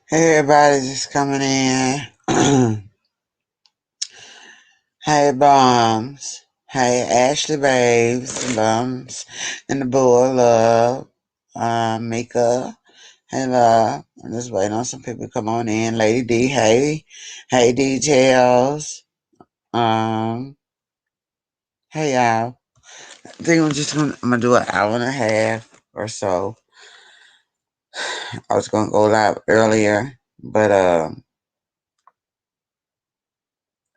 Hey, everybody just coming in. Hey, Bums. Hey, Ashley Babes, Bums, and the Bull, Love, Mika. Hey, Love. I'm just waiting on some people to come on in. Lady D, hey. Hey, Details. Um, hey, y'all. I think I'm gonna do an hour and a half or so. I was gonna go live earlier, but,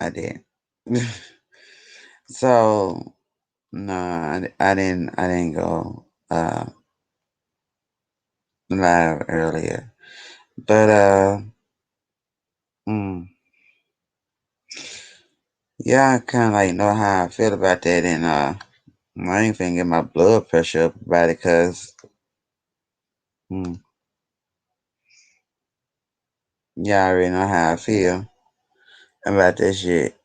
I didn't. So, no, I didn't go live earlier. But mm, yeah, I kinda like know how I feel about that, and I ain't finna get my blood pressure up about it, cause mm, yeah, I already know how I feel about this shit,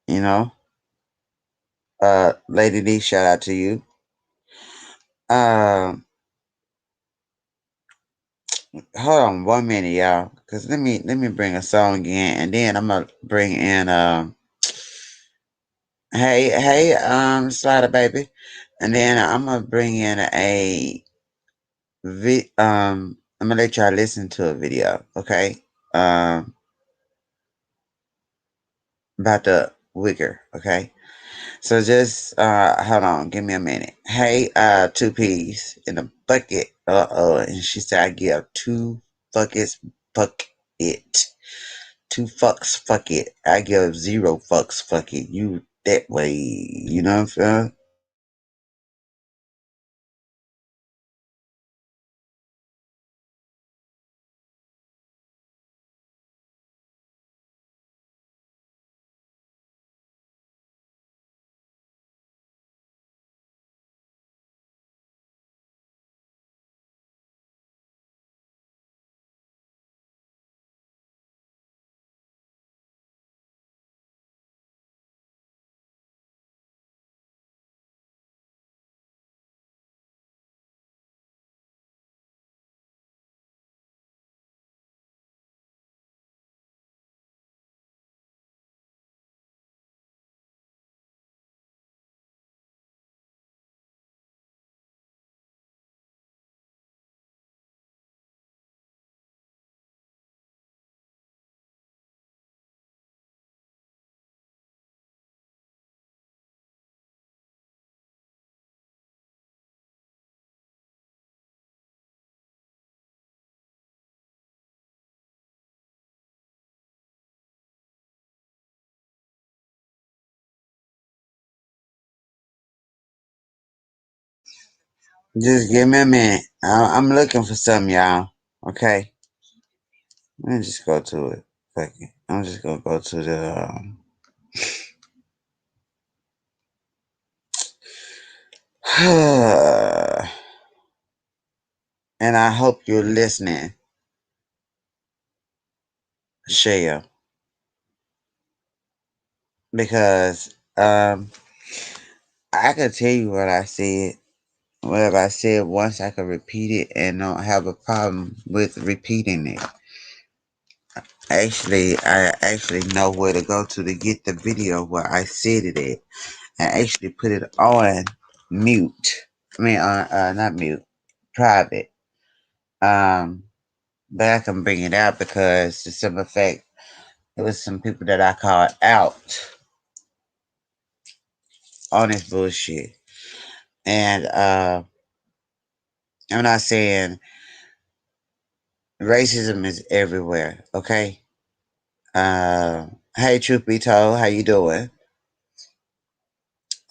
you know? Lady D, shout out to you. Um Hold on 1 minute, y'all. Cause let me bring a song in, and then I'm gonna bring in hey, Slider Baby. And then I'm gonna bring in I'm gonna let y'all listen to a video, okay? Um, about the wigger, okay? So just hold on, give me a minute. Hey, two peas in a bucket. And she said I give two buckets, fuck it. Two fucks, fuck it. I give zero fucks, fuck it. You that way, you know what I'm saying? Just give me a minute. I'm looking for something, y'all. Okay, let me just go to it. Fuck it. I'm just gonna go to the. And I hope you're listening, Shaya, because I could tell you what I said. Whatever I said once, I could repeat it and don't have a problem with repeating it. Actually, I actually know where to go to get the video where I said it at. I actually put it on mute. I mean, not mute, private. Um, but I can bring it out because the simple fact it was some people that I called out on this bullshit. And I'm not saying racism is everywhere, okay? Hey, truth be told, how you doing?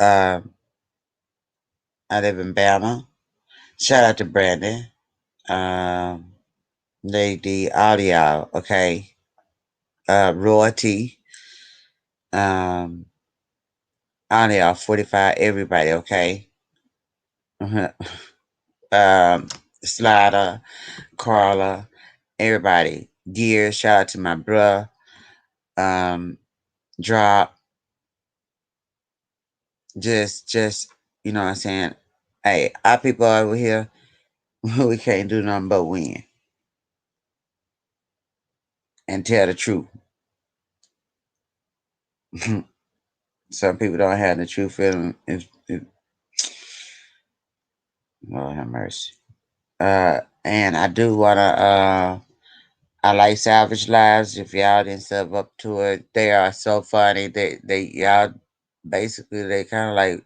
Um, I live in Bama. Shout out to Brandon. Um, Lady Audio, okay? Royalty. Um, Audio 45, everybody, okay? um, Slider, Carla, everybody. Gear, shout out to my bruh. Um, Drop, just, you know what I'm saying? Hey, our people over here, we can't do nothing but win. and tell the truth. Some people don't have the true feeling. Lord have mercy. And I do wanna. I like Savage Lives. If y'all didn't sub up to it, they are so funny. They y'all basically they kind of like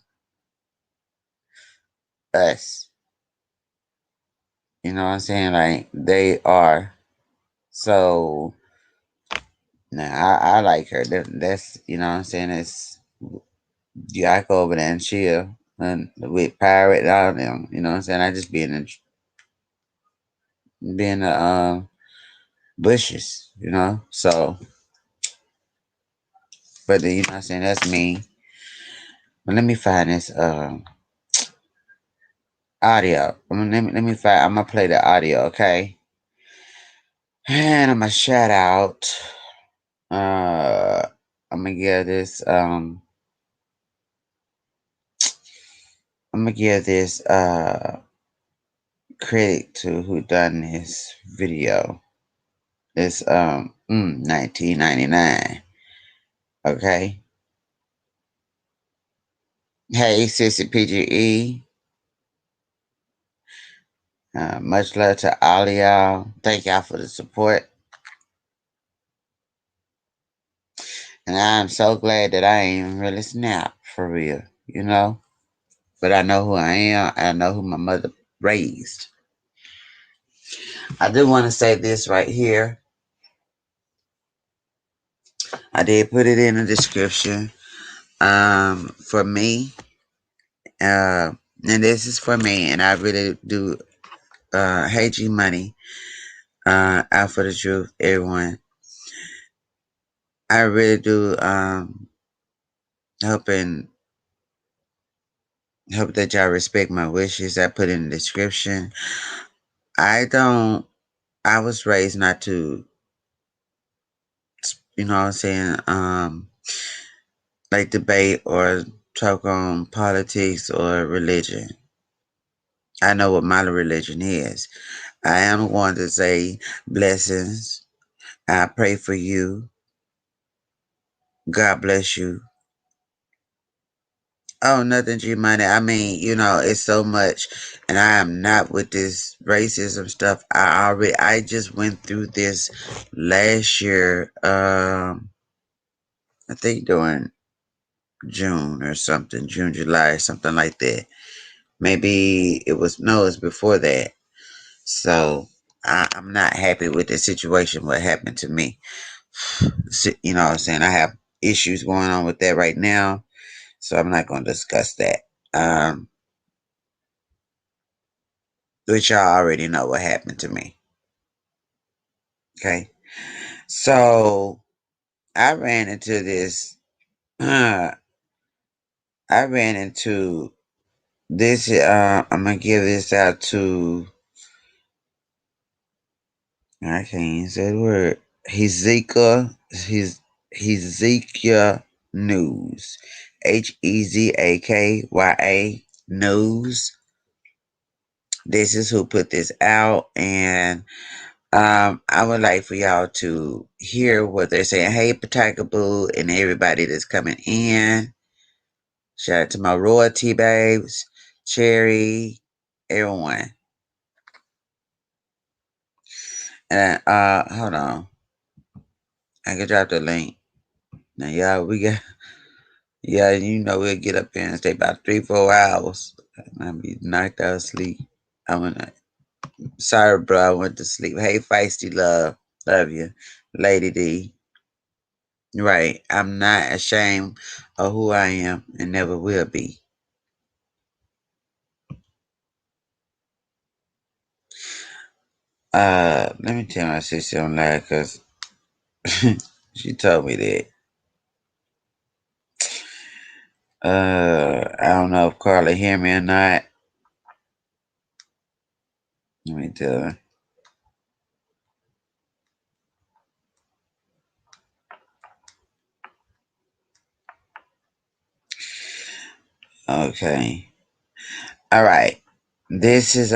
us. You know what I'm saying? Like they are. So now I like her. That's you know what I'm saying. It's yeah, I go over there and chill and with Pirate and all them. You know what I'm saying? I just be in the bushes. You know. So, but you know what I'm saying? That's me. But let me find this audio. Let me find. I'm gonna play the audio. Okay. And I'm gonna shout out. Uh, I'm gonna give this. I'm gonna give this credit to who done this video. It's 1999. Okay. Hey, Sissy PGE. Much love to all of y'all. Thank y'all for the support. And I'm so glad that I ain't really snapped for real, you know? But I know who I am. I know who my mother raised. I do want to say this right here. I did put it in the description. For me, and this is for me, and I really do hate you money. Out for the truth, everyone. I really do hope and hope that y'all respect my wishes. I put in the description. I don't. I was raised not to, you know what I'm saying, like debate or talk on politics or religion. I know what my religion is. I am going to say blessings. I pray for you. God bless you. Oh, nothing, G Money. I mean, it's so much, and I am not with this racism stuff. I just went through this last year. I think during June or something, June, July, something like that. Maybe it was no, it's before that. So I'm not happy with the situation. What happened to me? You know what I'm saying? I have issues going on with that right now, so I'm not going to discuss that. Um, which y'all already know what happened to me. Okay, so I ran into this. I ran into this. I'm gonna give this out to. I can't even say the word. Hezekiah News. HEZAKYA News. This is who put this out, and I would like for y'all to hear what they're saying. Hey, Patakaboo, and everybody that's coming in. Shout out to my royalty babes, Cherry, everyone. And hold on, I can drop the link. Now, y'all, yeah, we'll get up here and stay about 3-4 hours. I'll be knocked out of sleep. I'm gonna. Sorry, bro. I went to sleep. Hey, feisty love you, Lady D. Right. I'm not ashamed of who I am and never will be. Let me tell my sister on that because she told me that. I don't know if Carla hear me or not. Let me tell her. Okay. All right. This is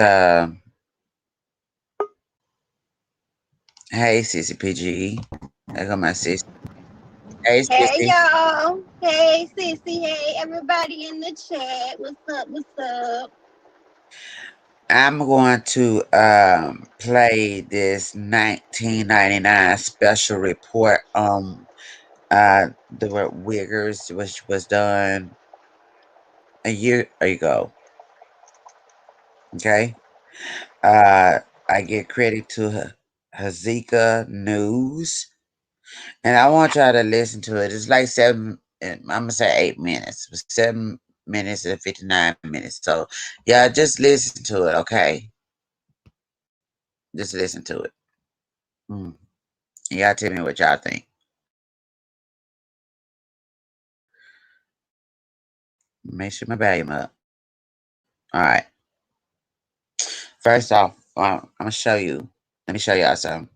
Hey, Sissy PG. There go my sis. Hey, Hey Sissy. y'all. Hey Sissy. Hey everybody in the chat. What's up? What's up? I'm going to play this 1999 special report on the Wiggers, which was done a year ago. Okay. I give credit to Hazika News, and I want y'all to listen to it. It's like I'm gonna say 8 minutes, but 7 minutes and 59 minutes. So, yeah, just listen to it, okay? Just listen to it. Mm. Y'all tell me what y'all think. Make sure my volume up. All right. First off, I'm gonna show you. Let me show y'all something.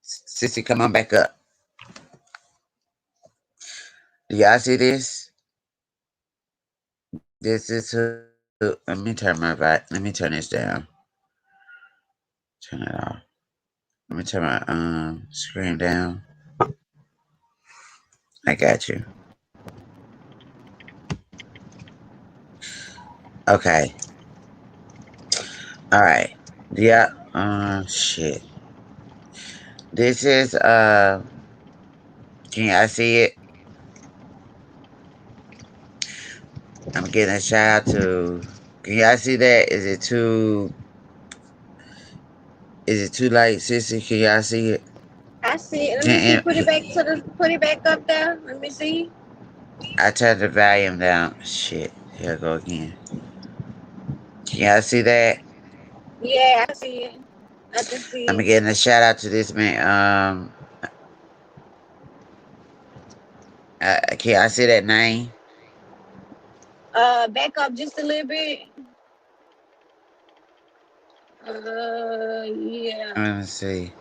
Sissy, come on back up. Do y'all see this? This is who. Let me turn let me turn this down. Turn it off. Let me turn my screen down. I got you. Okay. All right. Yeah. Shit. This is Can y'all see it? I'm getting a shout out to. Can y'all see that? Is it too late, sissy? Can y'all see it? I see it. Let me see. Can Put it back up there. Let me see. I turned the volume down. Shit. Here I go again. Can y'all see that? Yeah, I see it. I can see I'm it. getting a shout out to this man. Can I see that name? Back up just a little bit. Yeah. Let me see.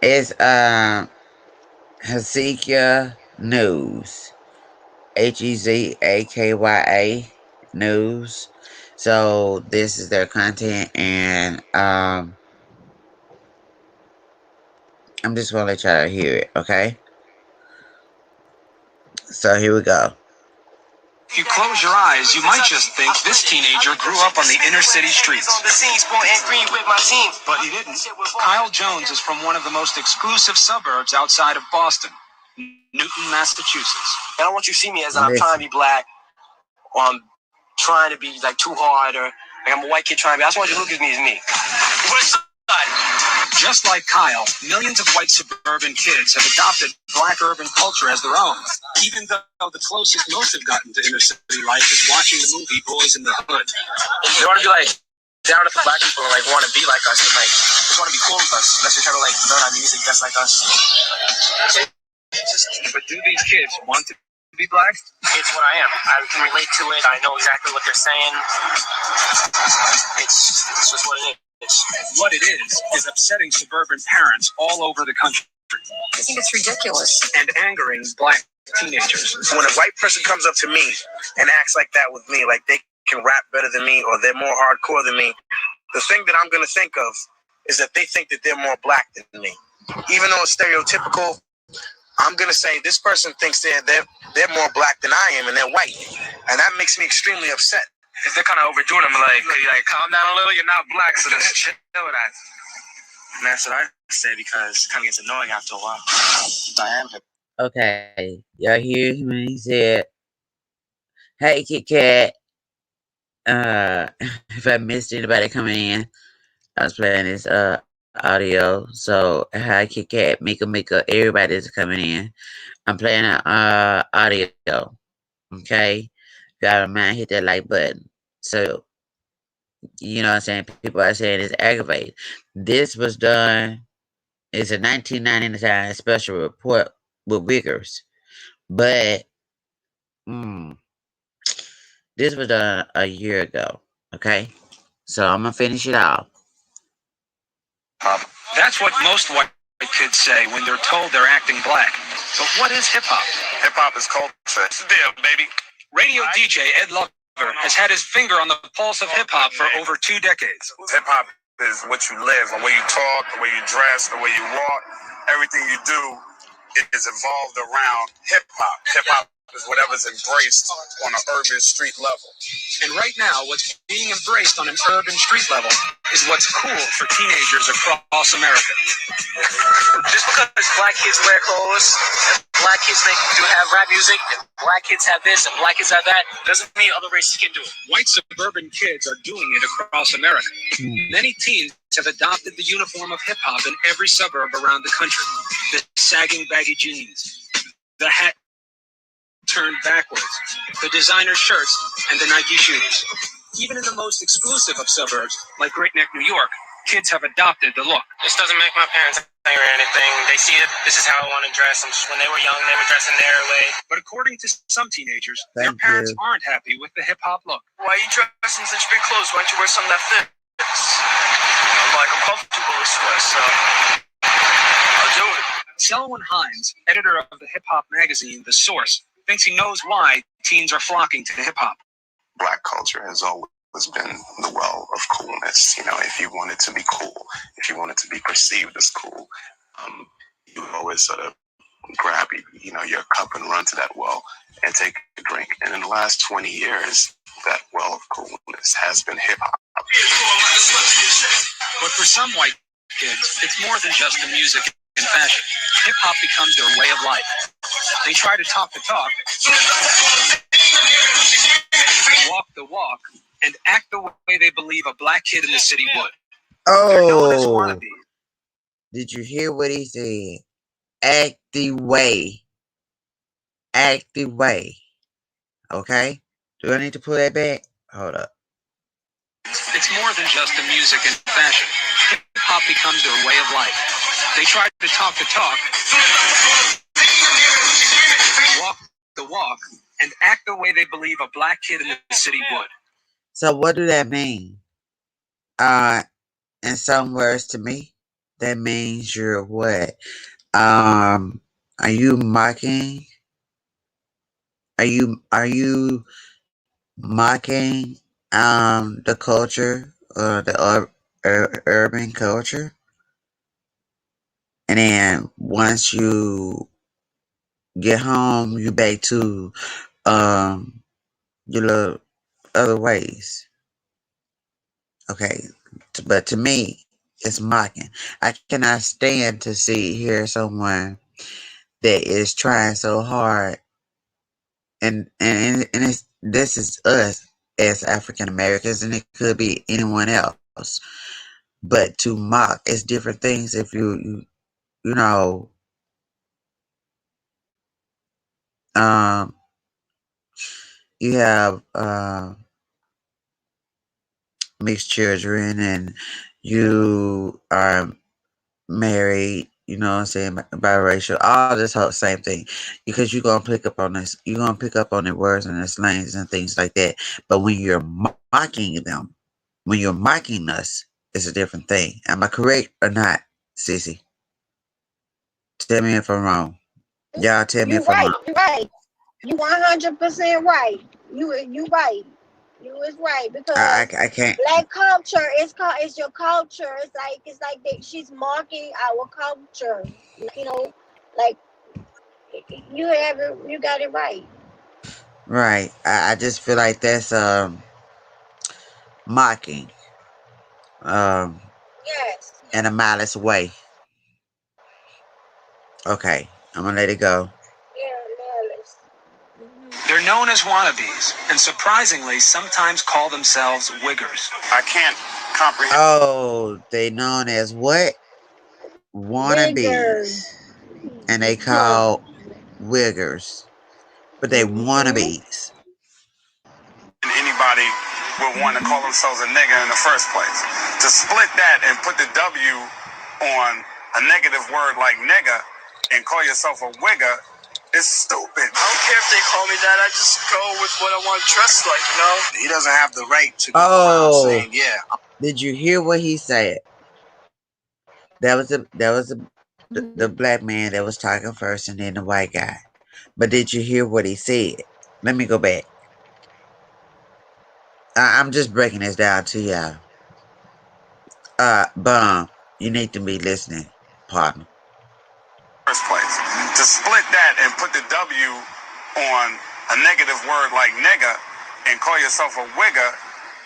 It's Hezekiah News. Hezakya News. So this is their content, and I'm just gonna let y'all hear it. Okay. So here we go. If you close your eyes, you might just think this teenager grew up on the inner city streets. But he didn't. Kyle Jones is from one of the most exclusive suburbs outside of Boston, Newton, Massachusetts. I don't want you to see me as I'm trying to be black, or I'm trying to be like too hard, or like I'm a white kid trying to be. I just want you to look at me as me. West side. Just like Kyle, millions of white suburban kids have adopted black urban culture as their own. Even though the closest most have gotten to inner city life is watching the movie Boys in the Hood. They want to be like down with the black people, like want to be like us, and like just want to be cool with us. Unless you're trying to like learn our music, just like us. But do these kids want to be black? It's what I am. I can relate to it. I know exactly what they're saying. It's just what it is. What it is upsetting suburban parents all over the country. I think it's ridiculous. And angering black teenagers. When a white person comes up to me and acts like that with me, like they can rap better than me or they're more hardcore than me, the thing that I'm going to think of is that they think that they're more black than me. Even though it's stereotypical, I'm going to say this person thinks they're more black than I am and they're white. And that makes me extremely upset. Because they're kind of overdoing them, like calm down a little, you're not black, so just chill with that. And that's what I say because it kind of gets annoying after a while. I am. Okay, y'all hear him? He said, "Hey, Kit Kat." If I missed anybody coming in, I was playing this audio. So, hi, Kit Kat, Mika, everybody's coming in. I'm playing audio. Okay, y'all don't mind, hit that like button. So, you know what I'm saying? People are saying it's aggravating. This was done. It's a 1999 special report with Wiggers, but mm, this was done a year ago. Okay, so I'm gonna finish it off. That's what most white kids say when they're told they're acting black. But what is hip hop? Hip hop is culture. It's there, baby. Radio DJ Ed Lover has had his finger on the pulse of hip hop for over 2 decades. Hip hop is what you live, the way you talk, the way you dress, the way you walk. Everything you do is involved around hip hop. Hip hop is whatever's embraced on an urban street level. And right now, what's being embraced on an urban street level is what's cool for teenagers across America. Just because black kids wear clothes, black kids do have rap music, and black kids have this, and black kids have that, doesn't mean other races can do it. White suburban kids are doing it across America. Many teens have adopted the uniform of hip-hop in every suburb around the country. The sagging baggy jeans, the hat turned backwards, the designer shirts, and the Nike shoes. Even in the most exclusive of suburbs, like Great Neck, New York, kids have adopted the look. This doesn't make my parents angry or anything. They see it. This is how I want to dress. When they were young, they were dressing their way. But according to some teenagers, their parents aren't happy with the hip-hop look. Why are you dressing such big clothes? Why don't you wear something that fits? I'm comfortable with sweat, so I'll do it. Selwyn Hines, editor of the hip-hop magazine The Source, thinks he knows why teens are flocking to hip-hop. Black culture has always been the well of coolness. You know, if you wanted to be cool, if you wanted to be perceived as cool, you always sort of grab, your cup and run to that well and take a drink. And in the last 20 years, that well of coolness has been hip-hop. But for some white kids, it's more than just the music and fashion. Hip-hop becomes their way of life. They try to talk the talk, walk the walk, and act the way they believe a black kid in the city would. Oh, did you hear what he said? Act the way. Act the way. Okay? Do I need to pull that back? Hold up. It's more than just the music and fashion. Hip-hop becomes their way of life. They try to talk the talk, walk the walk, and act the way they believe a black kid in the city would. So what do that mean? In some words to me, that means you're what? Are you mocking? Are you mocking the culture or the urban culture? And then once you get home, you back to your little other ways. Okay, but to me, it's mocking. I cannot stand to hear someone that is trying so hard, and this is us as African Americans, and it could be anyone else. But to mock is different things. If you know, um, you have mixed children, and you are married, you know what I'm saying, biracial, all this whole same thing. Because you're gonna pick up on this, you're gonna pick up on the words and the slangs and things like that. But when you're mocking them, when you're mocking us, it's a different thing. Am I correct or not, Sissy? Tell me if I'm wrong. Y'all tell me You if I'm right. wrong. You right. You 100% right. You right. You is right because I can't. black culture is called. It's your culture. It's like she's mocking our culture. Like you have it. You got it right. Right. I just feel like that's mocking. Yes. In a malice way. Okay. I'm gonna let it go. Yeah. They're known as wannabes, and surprisingly, sometimes call themselves wiggers. I can't comprehend. Oh, they known as what? Bigger. Wannabes. And they call wiggers. But they wannabes. Anybody would want to call themselves a nigger in the first place. To split that and put the W on a negative word like nigger and call yourself a wigger is stupid. I don't care if they call me that. I just go with what I want dressed like, He doesn't have the right to go around saying, yeah. Did you hear what he said? That was the black man that was talking first, and then the white guy. But did you hear what he said? Let me go back. I'm just breaking this down to y'all. Bum, you need to be listening, partner. First place. To split that and put the W on a negative word like nigga and call yourself a wigger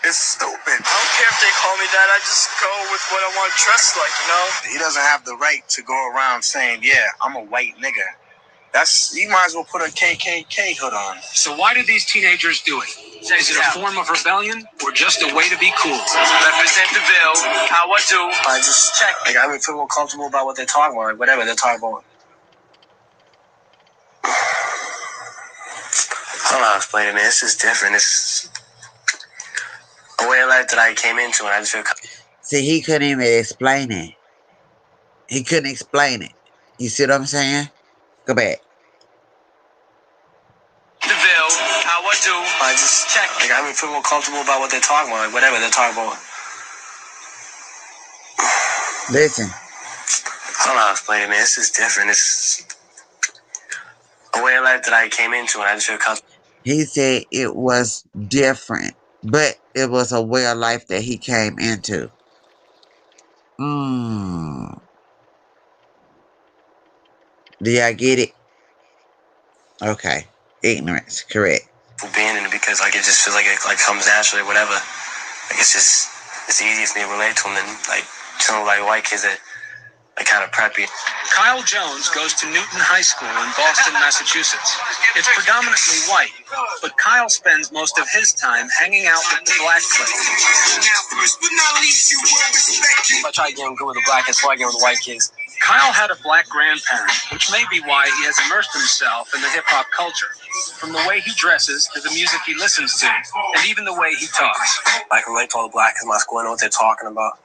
is stupid. I don't care if they call me that. I just go with what I want to dress like, you know? He doesn't have the right to go around saying, yeah, I'm a white nigga. You might as well put a KKK hood on. So why do these teenagers do it? Is it a form of rebellion or just a way to be cool? Represent the bill. How I do? I just check. Like, I feel more comfortable about what they're talking about. Like, whatever they're talking about. I don't know how to explain it, man. It's just different. It's a way of life that I came into, and I just feel. See, he couldn't even explain it. He couldn't explain it. You see what I'm saying? Go back. The bill, how I do? I just check. Like, I feel more comfortable about what they're talking about. Like, whatever they're talking about. Listen. I don't know how to explain it, man. It's just different. It's a way of life that I came into, and I just feel comfortable. He said it was different, but it was a way of life that he came into. Do y'all get it? Okay. Ignorance, correct. Being in it because like it just feels like it comes naturally or whatever. Like it's easier for me to relate to them than like some like white kids that are kind of preppy. Kyle Jones goes to Newton High School in Boston, Massachusetts. It's predominantly white, but Kyle spends most of his time hanging out with the black kids. I try to get him good with the black kids before I get with the white kids. Kyle had a black grandparent, which may be why he has immersed himself in the hip-hop culture. From the way he dresses to the music he listens to, and even the way he talks. I can relate to all the black kids in my school. I know what they're talking about.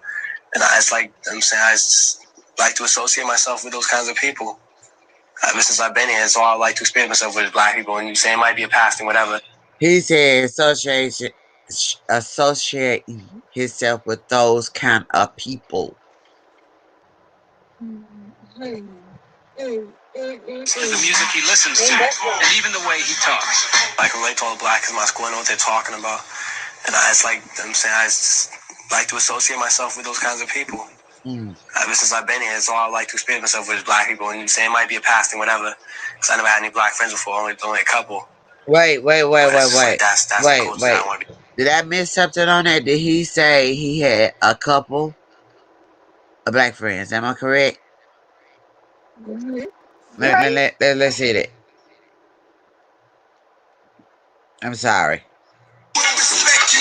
And I just like to associate myself with those kinds of people. Ever since I've been here, so I like to experience myself with black people. And you say it might be a past thing, whatever. He said associate himself with those kind of people. The music he listens to, and even the way he talks. I can relate to all the black kids in my school. I know what they're talking about. And I just like to associate myself with those kinds of people. Ever since I've been here, so I like to experience myself with black people. And you say it might be a past thing, whatever. Because I never had any black friends before, only a couple. Wait. That's wait. Did I miss something on that? Did he say he had a couple of black friends? Am I correct? Mm-hmm. Let's hit it. I'm sorry.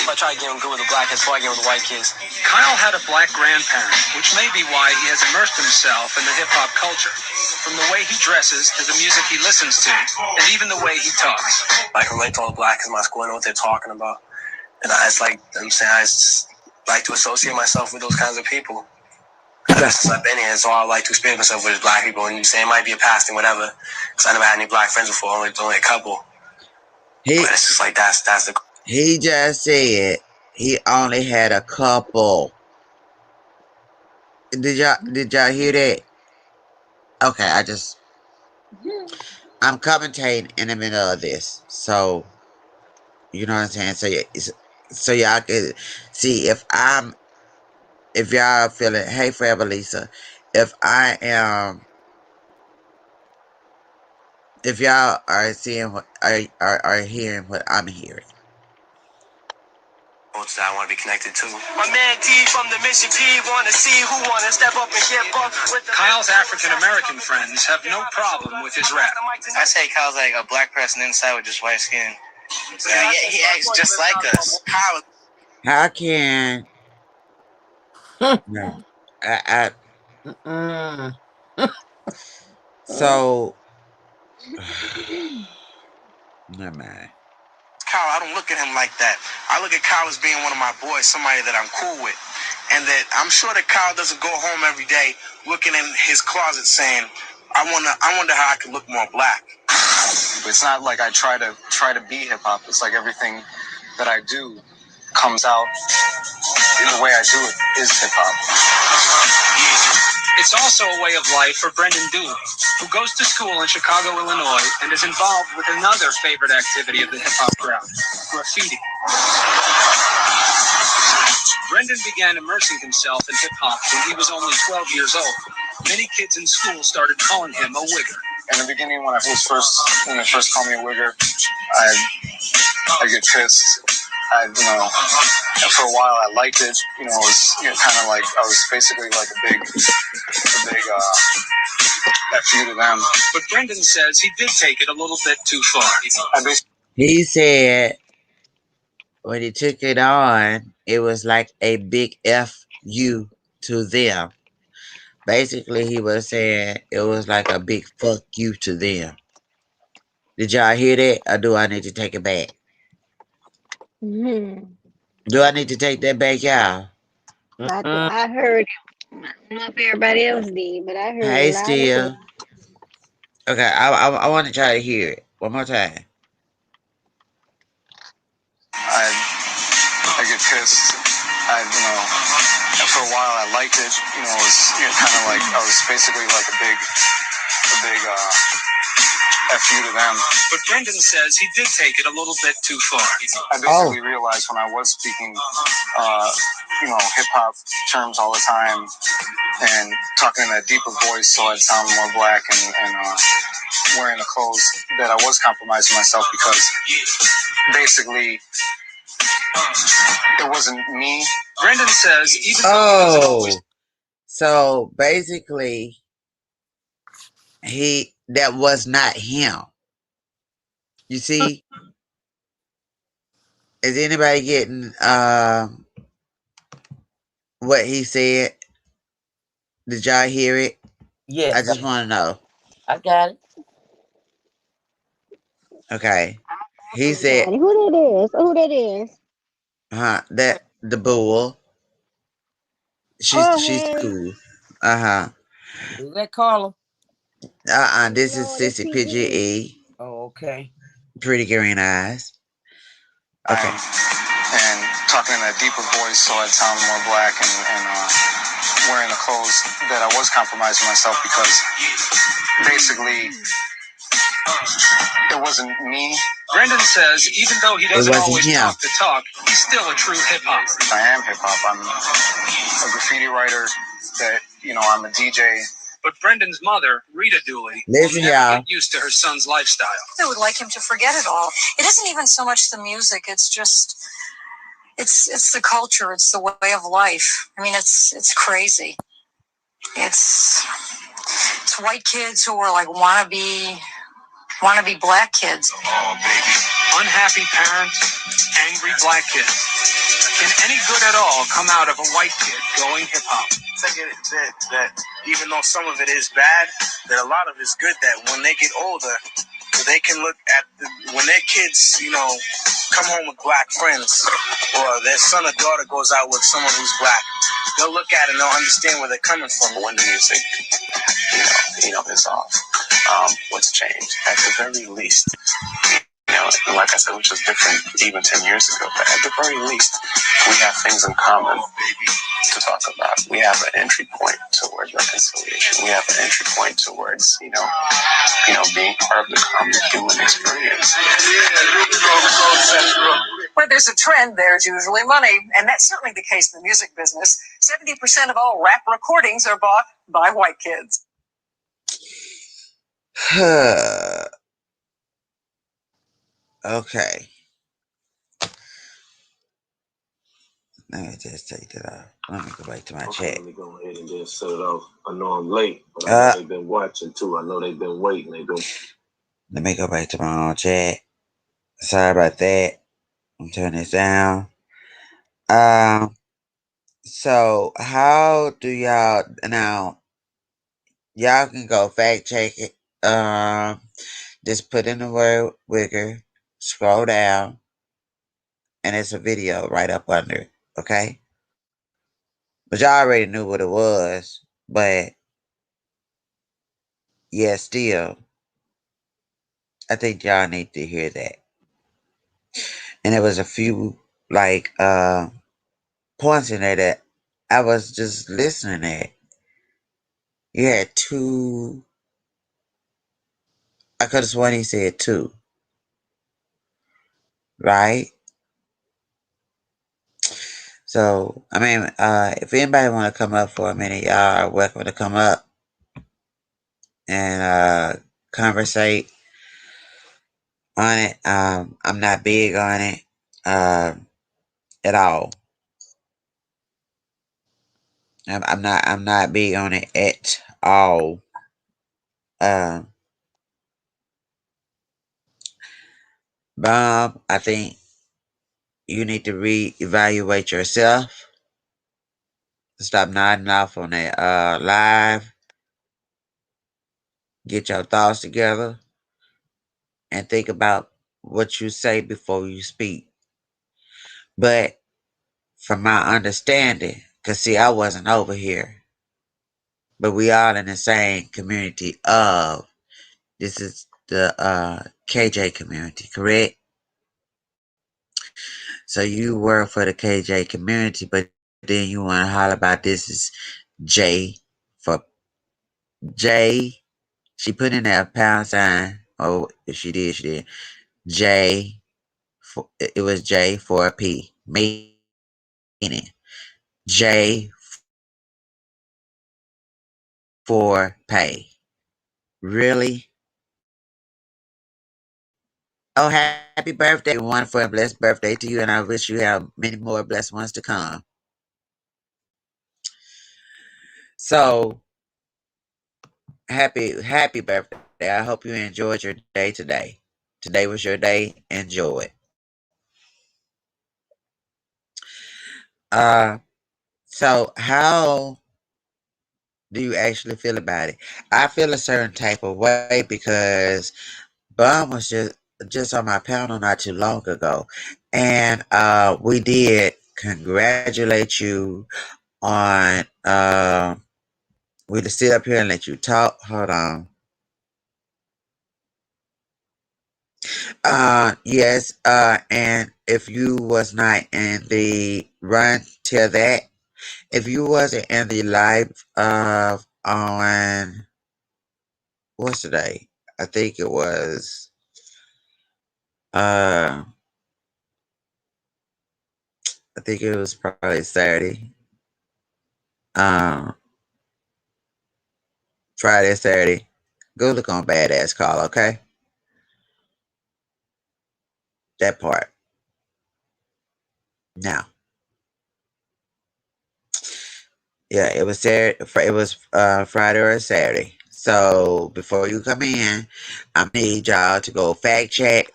I try to get him good with the black kids before I get with the white kids. Kyle had a black grandparent, which may be why he has immersed himself in the hip-hop culture. From the way he dresses to the music he listens to, and even the way he talks. I can relate to all the black kids in my school. I know what they're talking about. And I just like to associate myself with those kinds of people. Ever since I've been here, so I like to experience myself with black people. And you say it might be a past thing, whatever. Because I never had any black friends before, only a couple. But it's just like that's the. He just said he only had a couple. Did y'all hear that? Okay, I'm commentating in the middle of this, so you know what I'm saying. So y'all can see if y'all feeling. Hey, Forever Lisa, if y'all are seeing what are hearing what I'm hearing. I want to be connected to. My man D from the Mission P want to see who want to step up and get bumped with the Kyle's African American friends have no problem with his rap. I say Kyle's like a black person inside with just white skin. Yeah, he acts just like us. How can no? So never mind. Kyle, I don't look at him like that. I look at Kyle as being one of my boys, somebody that I'm cool with. And that I'm sure that Kyle doesn't go home every day looking in his closet saying, I wonder how I could look more black. It's not like I try to be hip hop. It's like everything that I do comes out in the way I do it is hip hop. It's also a way of life for Brendan Dooley, who goes to school in Chicago, Illinois, and is involved with another favorite activity of the hip-hop crowd, graffiti. Brendan began immersing himself in hip hop when he was only 12 years old. Many kids in school started calling him a wigger. In the beginning, when they first called me a wigger, I get pissed. And for a while I liked it. It was kind of like I was basically like a few to them. But Brendan says he did take it a little bit too far. He said when he took it on, it was like a big F you to them. Basically, he was saying it was like a big fuck you to them. Did y'all hear that? Or do I need to take it back? Mhm. Do I need to take that back, y'all? I heard it. I don't know if everybody else did, but I heard it Hey, loud and clear. still. Okay, I want to try to hear it one more time. I get pissed. And for a while I liked it. It was kind of like I was basically like a big F you to them. But Brendan says he did take it a little bit too far. I basically realized when I was speaking, hip hop terms all the time and talking in a deeper voice so I'd sound more black and wearing the clothes that I was compromising myself because basically it wasn't me. Brendan says even though So basically, that was not him. You see, is anybody getting what he said? Did y'all hear it? I Yes, just want to know. I got it. Okay, he Oh, said, got it. Who that is? Who that is? that the bull. Oh, She's hey. cool. Uh-huh. Is that Carla? This is No, that's Sissy PGE. PGE. Oh, okay. Pretty green eyes. Okay. And talking in a deeper voice so I'd sound more black and wearing the clothes that I was compromising myself because basically it wasn't me. Brendan says even though he It doesn't wasn't always him. talk the talk, he's still a true hip hopper. I am hip hop. I'm a graffiti writer. I'm a DJ. But Brendan's mother, Rita Dooley, Listen, will never y'all. get used to her son's lifestyle. I would like him to forget it all. It isn't even so much the music. It's just it's the culture. It's the way of life. I mean, it's crazy. It's white kids who are like wannabe black kids. Oh, baby. Unhappy parents, angry black kids. Can any good at all come out of a white kid going hip hop? I think that even though some of it is bad, that a lot of it's good. That when they get older, they can look at when their kids, come home with black friends, or their son or daughter goes out with someone who's black. They'll look at it and they'll understand where they're coming from. When the music, is off, what's changed? At the very least, like I said, which was different even 10 years ago, but at the very least, we have things in common to talk about. We have an entry point towards reconciliation. We have an entry point towards, being part of the common human experience. Where there's a trend, there's usually money, and that's certainly the case in the music business. 70% of all rap recordings are bought by white kids. Okay. Let me just take that off. Let me go back to my chat. Let me go ahead and just set it off. I know I'm late, but I know they've been watching too. I know they've been waiting. Let me go back to my own chat. Sorry about that. I'm turning this down. So how do y'all now? Y'all can go fact check it. Just put in the word wigger, scroll down, and it's a video right up under it. Okay, but y'all already knew what it was. But yeah, still, I think y'all need to hear that. And there was a few like points in there that I was just listening at. You had two. I could have sworn he said two, right? So, I mean, if anybody want to come up for a minute, y'all are welcome to come up and conversate on it. I'm not big on it at all. I'm not big on it at all. Um, Bob, I think you need to reevaluate yourself. Stop nodding off on that live. Get your thoughts together and think about what you say before you speak. But from my understanding, because see, I wasn't over here, but we all in the same community of this is the KJ community, correct? So you work for the KJ community, but then you want to holler about this is J for J. She put in that pound sign. Oh, if she did, she did. J. It was J for a P, meaning J for pay. Really? Oh, happy birthday, everyone, for a blessed birthday to you, and I wish you have many more blessed ones to come. So, happy birthday. I hope you enjoyed your day today. Today was your day. Enjoy it. Uh, so how do you actually feel about it? I feel a certain type of way because Bum was just on my panel not too long ago, and we did congratulate you on. We just sit up here and let you talk. Hold on. Yes. And if you was not in the run till that, if you wasn't in the live on what's today? I think it was uh I think it was probably Saturday. Um Friday, Saturday. Go look on Badass Call, okay? That part. Now, yeah, it was Saturday. It was Friday or Saturday. So before you come in, I need y'all to go fact check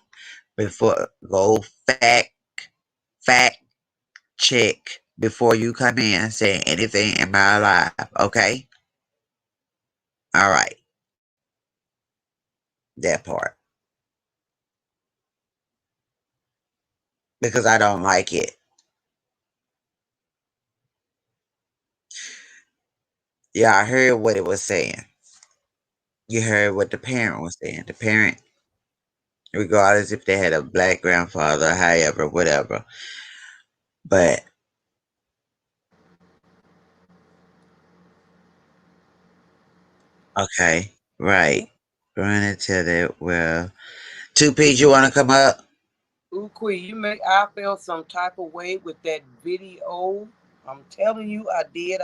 before go fact check before you come in saying anything in my life. Okay, all right, that part because I don't like it. Yeah, I heard what it was saying. You heard what the parent was saying. The parent, regardless if they had a black grandfather, however, whatever. But okay, right. Run into that. Well, 2P, you want to come up? Ooh, Queen, you make I felt some type of way with that video. I'm telling you, I did.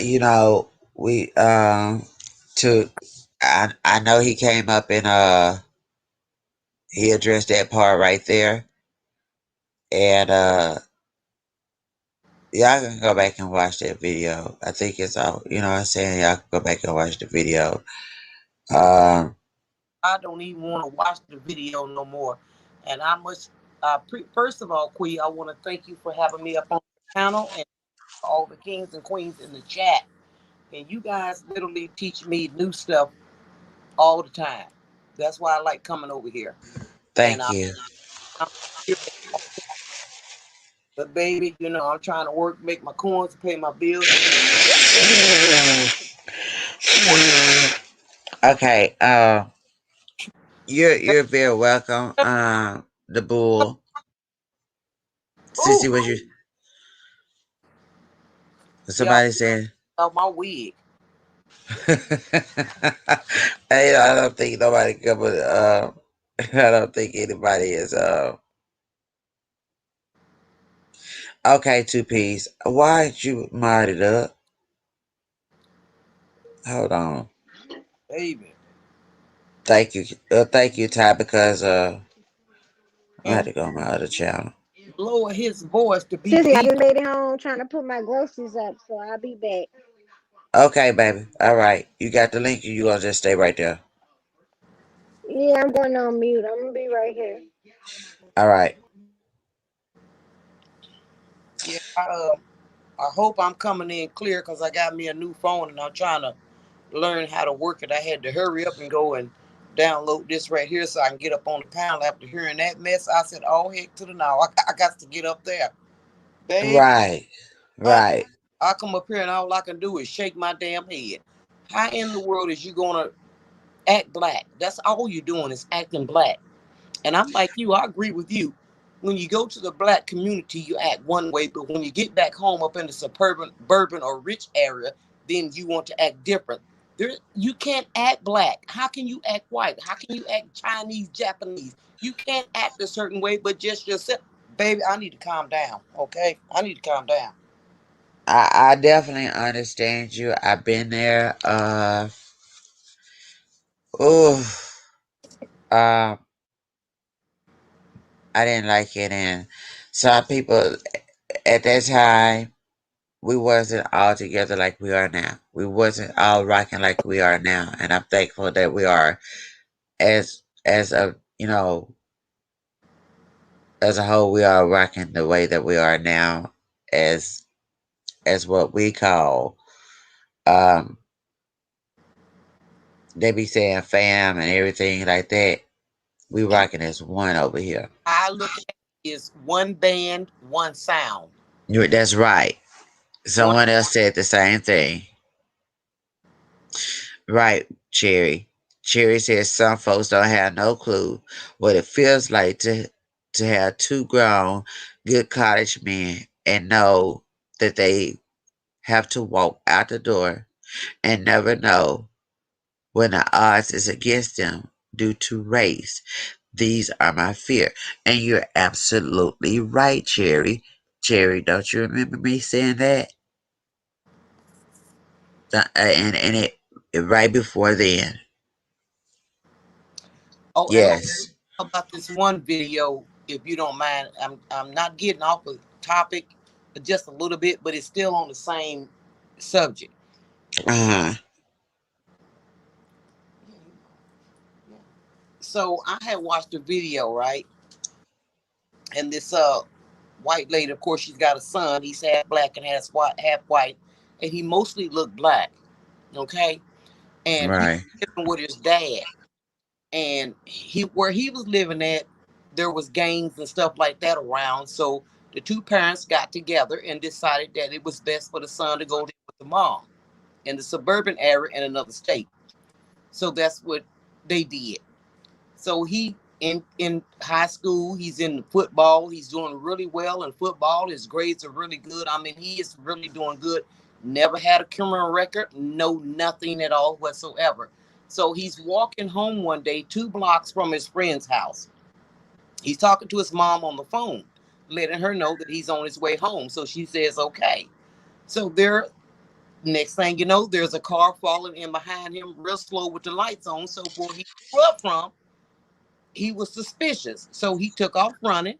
You know, we to I know he came up and he addressed that part right there, and y'all can go back and watch that video. I think it's out. You know what I'm saying? Y'all can go back and watch the video. Um, I don't even want to watch the video no more. And I must, first of all, Queen, I want to thank you for having me up on the panel and all the kings and queens in the chat. And you guys literally teach me new stuff all the time. That's why I like coming over here. And thank you. I'm here. But baby, I'm trying to work, make my coins, pay my bills, and Okay. You're very welcome. The bull. Sissy, ooh, was you? y'all Somebody saying? love my wig. Hey, I don't think nobody come with. I don't think anybody is. Okay, two piece. Why'd you mod it up? Hold on. Baby. Thank you. Thank you, Ty, because I had And to go on my other channel. lower his voice to be Sissy, I deep. just made it home trying to put my groceries up, so I'll be back. Okay, baby. All right. You got the link, you gonna just stay right there. Yeah, I'm going on mute. I'm gonna be right here. All right. Yeah, I hope I'm coming in clear because I got me a new phone and I'm trying to learn how to work it. I had to hurry up and go and download this right here so I can get up on the panel. After hearing that mess, I said, "Oh heck to the now! I got to get up there, babe." Right. I, Right. I come up here and all I can do is shake my damn head. How in the world is you gonna act black? That's all you're doing is acting black. And I'm like you, I agree with you. When you go to the black community, you act one way, but when you get back home up in the suburban or rich area, then you want to act different. You can't act black. How can you act white? How can you act Chinese, Japanese? You can't act a certain way, but just yourself. Baby, I need to calm down, okay? I need to calm down. I definitely understand you. I've been there. Oh, uh, I didn't like it, and some people at that time we wasn't all together like we are now. We wasn't all rocking like we are now, and I'm thankful that we are as a as a whole we are rocking the way that we are now as as what we call um they be saying fam and everything like that. We And rocking as one over here. I look at it as one band, one sound. That's right. One Someone else said the same thing. Right, Cherry. Cherry says some folks don't have no clue what it feels like to have two grown, good college men and know that they have to walk out the door and never know when the odds is against them due to race. These are my fear. And you're absolutely right, Cherry. Cherry, don't you remember me saying that? And it right before then. oh, and Yes. about this one video, if you don't mind. I'm not getting off the topic just a little bit, but it's still on the same subject. Uh-huh. So I had watched a video, right? And this white lady, of course, she's got a son. He's half black and half white, and he mostly looked black. Okay, and he Right. was living with his dad, and he where he was living at, there was gangs and stuff like that around. So the two parents got together and decided that it was best for the son to go live with the mom in the suburban area in another state. So that's what they did. So he in high school, he's in football. He's doing really well in football. His grades are really good. I mean, he is really doing good. Never had a criminal record, no nothing at all whatsoever. So he's walking home one day, 2 blocks from his friend's house. He's talking to his mom on the phone, letting her know that he's on his way home. So she says, okay. So there, next thing you know, there's a car falling in behind him real slow with the lights on. So where he grew up from, he was suspicious. So he took off running,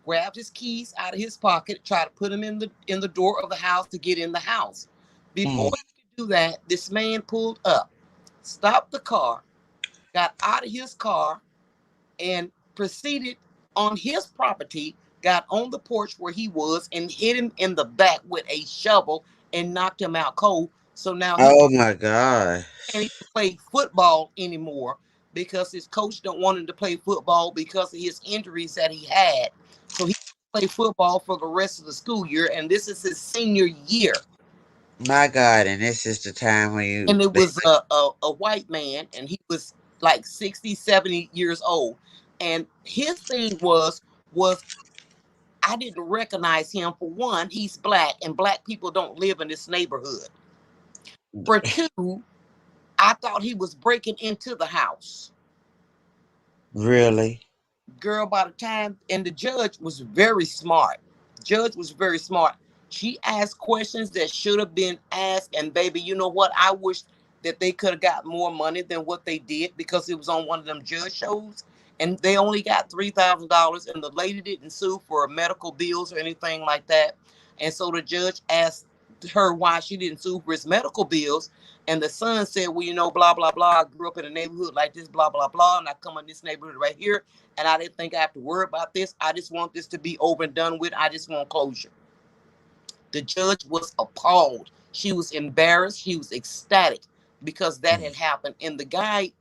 grabbed his keys out of his pocket, tried to put them in the door of the house to get in the house. Before Mm. he could do that, this man pulled up, stopped the car, got out of his car, and proceeded on his property, got on the porch where he was, and hit him in the back with a shovel and knocked him out cold. So now he Oh my god. can't even play football anymore because his coach don't want him to play football because of his injuries that he had. So he play football for the rest of the school year, and this is his senior year. My god, and this is the time when you And it was a white man, and he was like 60, 70 years old. And his thing was I didn't recognize him. For one, he's black, and black people don't live in this neighborhood. For two, I thought he was breaking into the house. really. Girl, by the time, and the judge was very smart. Judge was very smart. She asked questions that should have been asked. And baby, you know what? I wish that they could have got more money than what they did because it was on one of them judge shows. And they only got $3,000, and the lady didn't sue for medical bills or anything like that. And so the judge asked her why she didn't sue for his medical bills. And the son said, well, blah, blah, blah. I grew up in a neighborhood like this, blah, blah, blah. And I come in this neighborhood right here. And I didn't think I have to worry about this. I just want this to be over and done with. I just want closure. The judge was appalled. She was embarrassed. She was ecstatic because that had happened. And the guy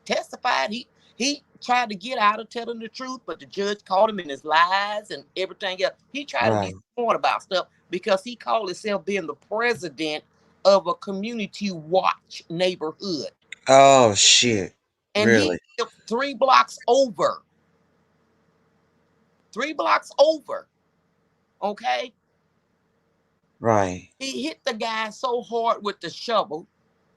testified. He tried to get out of telling the truth, but the judge caught him in his lies and everything else. He tried to be Right. smart about stuff because he called himself being the president of a community watch neighborhood. Oh shit. And he Really? lived 3 blocks over. 3 blocks over. Okay. Right. He hit the guy so hard with the shovel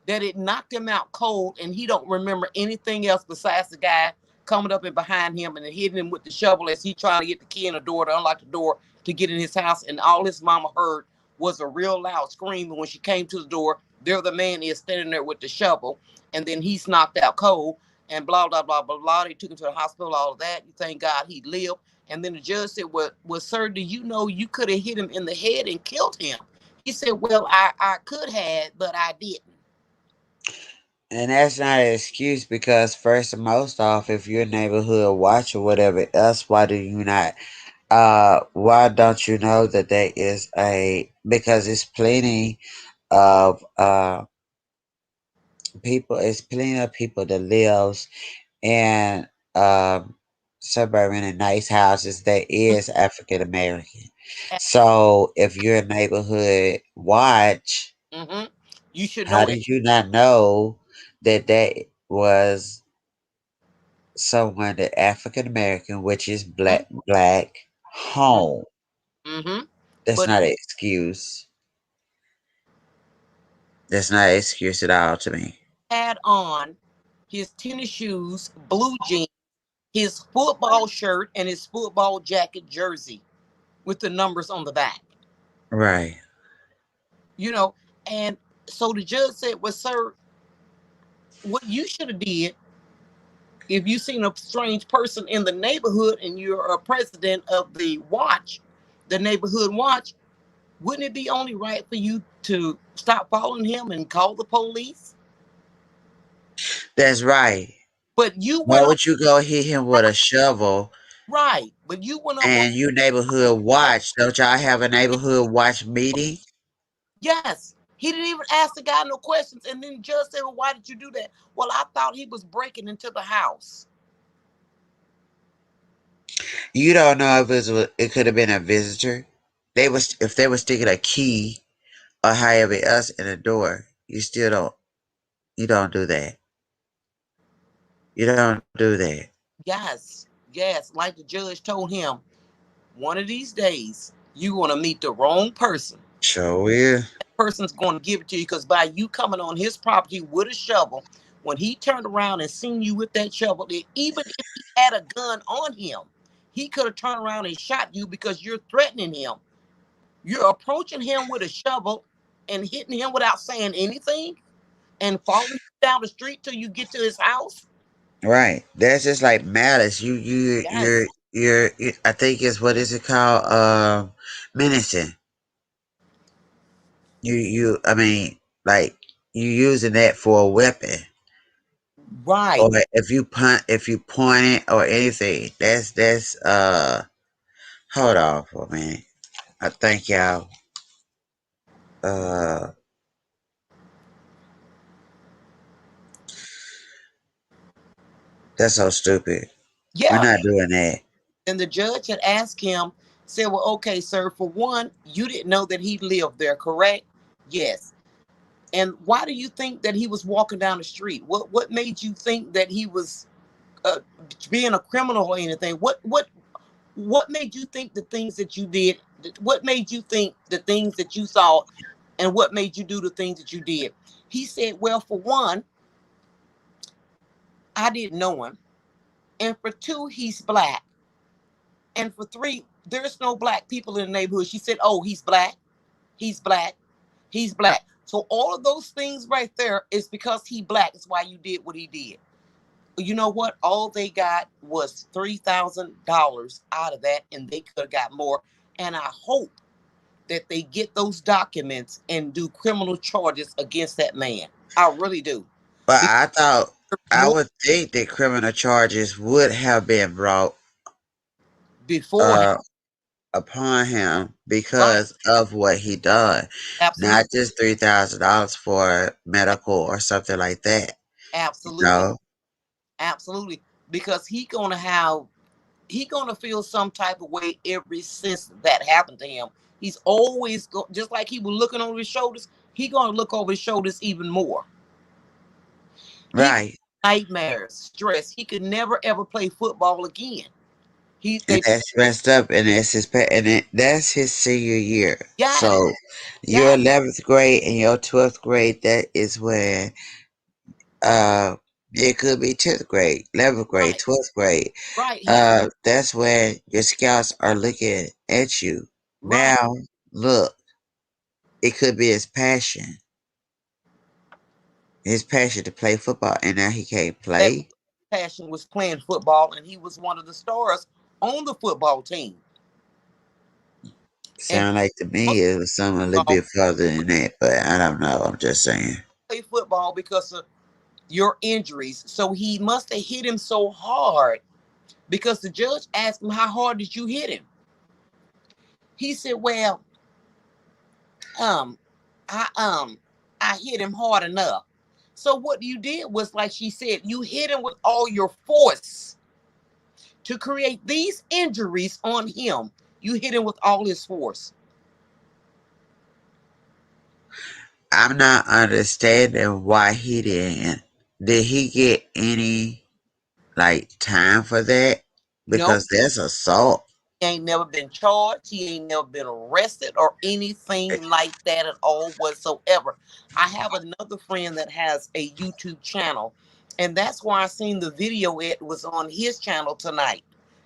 that it knocked him out cold, and he don't remember anything else besides the guy coming up and behind him and hitting him with the shovel as he trying to get the key in the door to unlock the door to get in his house. And all his mama heard was a real loud scream. And when she came to the door, there the man is standing there with the shovel, and then he's knocked out cold and blah blah blah blah blah. They took him to the hospital, all of that. You thank God he lived. And then the judge said, well, sir, do you know you could have hit him in the head and killed him? He said, well, I could have, but I didn't. And that's not an excuse because first and most off, if you're a neighborhood watch or whatever else, why do you not? Why don't you know that there is a because it's plenty of people. It's plenty of people that lives in suburban and nice houses that is African American. So if you're a neighborhood watch, Mm-hmm. You should how know it. did you not know that that was someone that African American, which is black home? Mm-hmm. That's But not an excuse. That's not an excuse at all to me. had on his tennis shoes, blue jeans, his football shirt, and his football jacket jersey with the numbers on the back. Right. You know, and so the judge said, well, sir, what you should have did if you seen a strange person in the neighborhood and you're a president of the neighborhood watch, wouldn't it be only right for you to stop following him and call the police? That's right. But you Why went on would you go hit him with a shovel right, but you went up on and you neighborhood watch? Don't y'all have a neighborhood watch meeting? yes. He didn't even ask the guy no questions. And then the judge said, well, why did you do that? Well, I thought he was breaking into the house. You don't know if it could have been a visitor. They was if they were sticking a key or however else in the door. You don't do that. You don't do that. Yes, yes. Like the judge told him, one of these days, you're going to meet the wrong person. Sure will. Person's going to give it to you because by you coming on his property with a shovel, when he turned around and seen you with that shovel, even if he had a gun on him, he could have turned around and shot you because you're threatening him. You're approaching him with a shovel and hitting him without saying anything and following down the street till you get to his house. Right. That's just like malice. Yes, I think it's what is it called? Menacing. I mean, like you using that for a weapon. Or right. if you point it or anything, that's hold on for a minute. I think y'all uh that's so stupid. We're Yeah. not doing that. And the judge had asked him, said, well, okay, sir, for one, you didn't know that he lived there, correct? Yes. And why do you think that he was walking down the street? What made you think that he was uh, being a criminal or anything? What made you think the things that you did? What made you think the things that you saw, and what made you do the things that you did? He said, well, for one, I didn't know him, and for two, he's black. And for three, there's no black people in the neighborhood. She said, "Oh, he's black. He's black. He's black." So all of those things right there is because he black. Is why you did what he did. You know what? All they got was $3,000 out of that, and they could have got more. And I hope that they get those documents and do criminal charges against that man. I really do. But Because I more would think that criminal charges would have been brought beforehand, uh upon him right? because of what he done. Not Absolutely, just $3,000 for medical or something like that. You absolutely, know? absolutely. Because he gonna feel some type of way every since that happened to him. He's always just like he was looking over his shoulders. He gonna look over his shoulders even more. He got Right. nightmares, stress. He could never ever play football again. And They that's messed up, and that's his senior year. got it, So your got it. 11th grade and your 12th grade, that is when uh it could be 10th grade, 11th grade, Right, 12th grade. right. He That's when your scouts are looking at you. right. Now, look, it could be his passion to play football, and now he can't That play. passion was playing football, and he was one of the stars on the football team. And Sound like to me it was something a little football, bit further than that, but I don't know. I'm just saying. play football because of your injuries. So he must have hit him so hard because the judge asked him, "How hard did you hit him?" He said, "Well, um, I I hit him hard enough." So what you did was, like she said, you hit him with all your force to create these injuries on him. You hit him with all his force. I'm not understanding why he didn't. Did he get any like time for that? Nope. Because that's assault. He ain't never been charged. He ain't never been arrested or anything like that at all whatsoever. I have another friend that has a YouTube channel, and that's why I seen the video. It was on his channel tonight.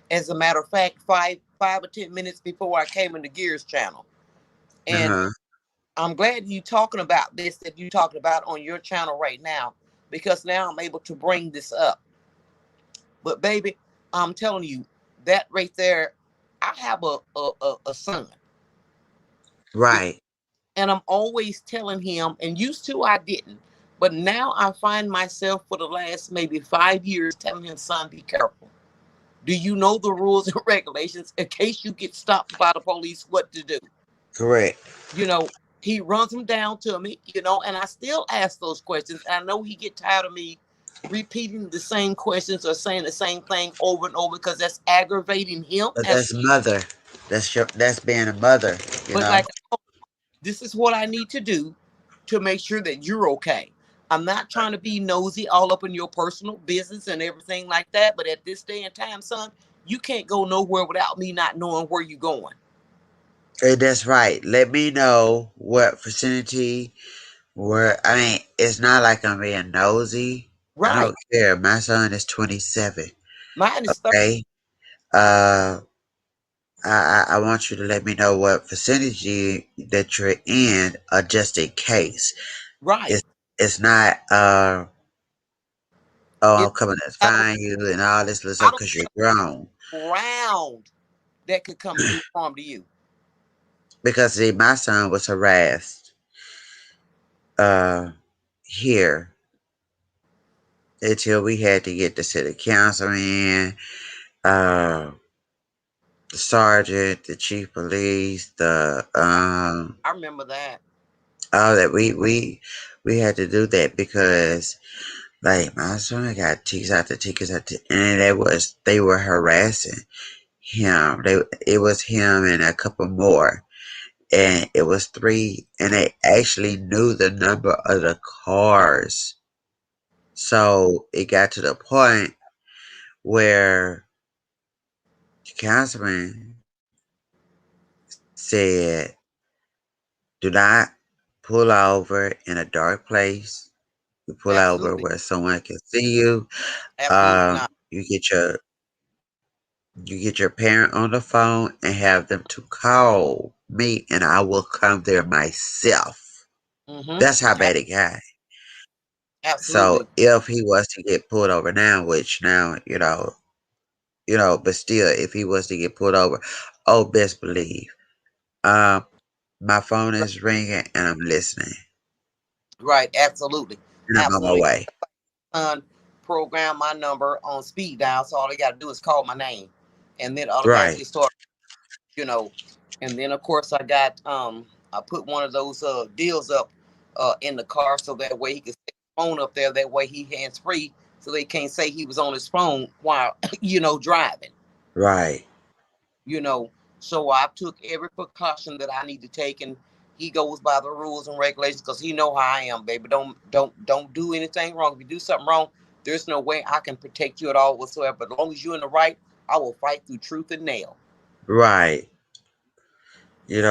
As a matter of fact, five or 10 minutes before I came into Gear's channel. Uh And huh. I'm glad you talking about this, that you talking about on your channel right now, because now I'm able to bring this up. But baby, I'm telling you, that right there, I have a son, Right. and I'm always telling him, and used to I didn't, but now I find myself for the last maybe 5 years telling him, "Son, be careful. Do you know the rules and regulations in case you get stopped by the police? What to do?" Correct. You know, he runs them down to me, and I still ask those questions. And I know he get tired of me repeating the same questions or saying the same thing over and over because that's aggravating him. But As that's mother. That's being a mother. You but know. like, this is what I need to do to make sure that you're okay. I'm not trying to be nosy all up in your personal business and everything like that. But at this day and time, son, you can't go nowhere without me not knowing where you're going. And that's right. Let me know what vicinity. Where I mean, it's not like I'm being nosy. I Right. don't care. My son is 27. Mine is 30. Okay. Uh, I want you to let me know what vicinity that you're in, just in case. Right. It's it's not oh, I'm It's coming to out find you and all this little stuff of because you're grown. round that could come and do harm to you. Because see, my son was harassed uh here until we had to get the city council in, uh the sergeant, the chief police, the I remember that. all that we had to do that because like my son got tickets after and they were harassing him. It was him and a couple more. And it was three and they actually knew the number of the cars. So it got to the point where the councilman said, "Do not pull over in a dark place. You pull over Absolutely. where someone can see you. Absolutely not. You get your You get your parent on the phone and have them to call me, and I will come there myself. Mm-hmm. That's how bad it got. So Absolutely. if he was to get pulled over now, which now but still, if he was to get pulled over, oh, best believe, um, my phone Right. is ringing and I'm listening, Right. Absolutely. and I'm on my Absolutely. way. Son program my number on speed dial, so all they got to do is call my name, and then Right, automatically start. You know, and then of course I put one of those deals up in the car so that way he could stay his phone up there. That way he hands free, so they can't say he was on his phone while driving. right, You know, so I took every precaution that I need to take, and he goes by the rules and regulations because he know how I am, baby. Don't do anything wrong. If you do something wrong, there's no way I can protect you at all whatsoever. But as long as you're in the right, I will fight through truth and nail. right.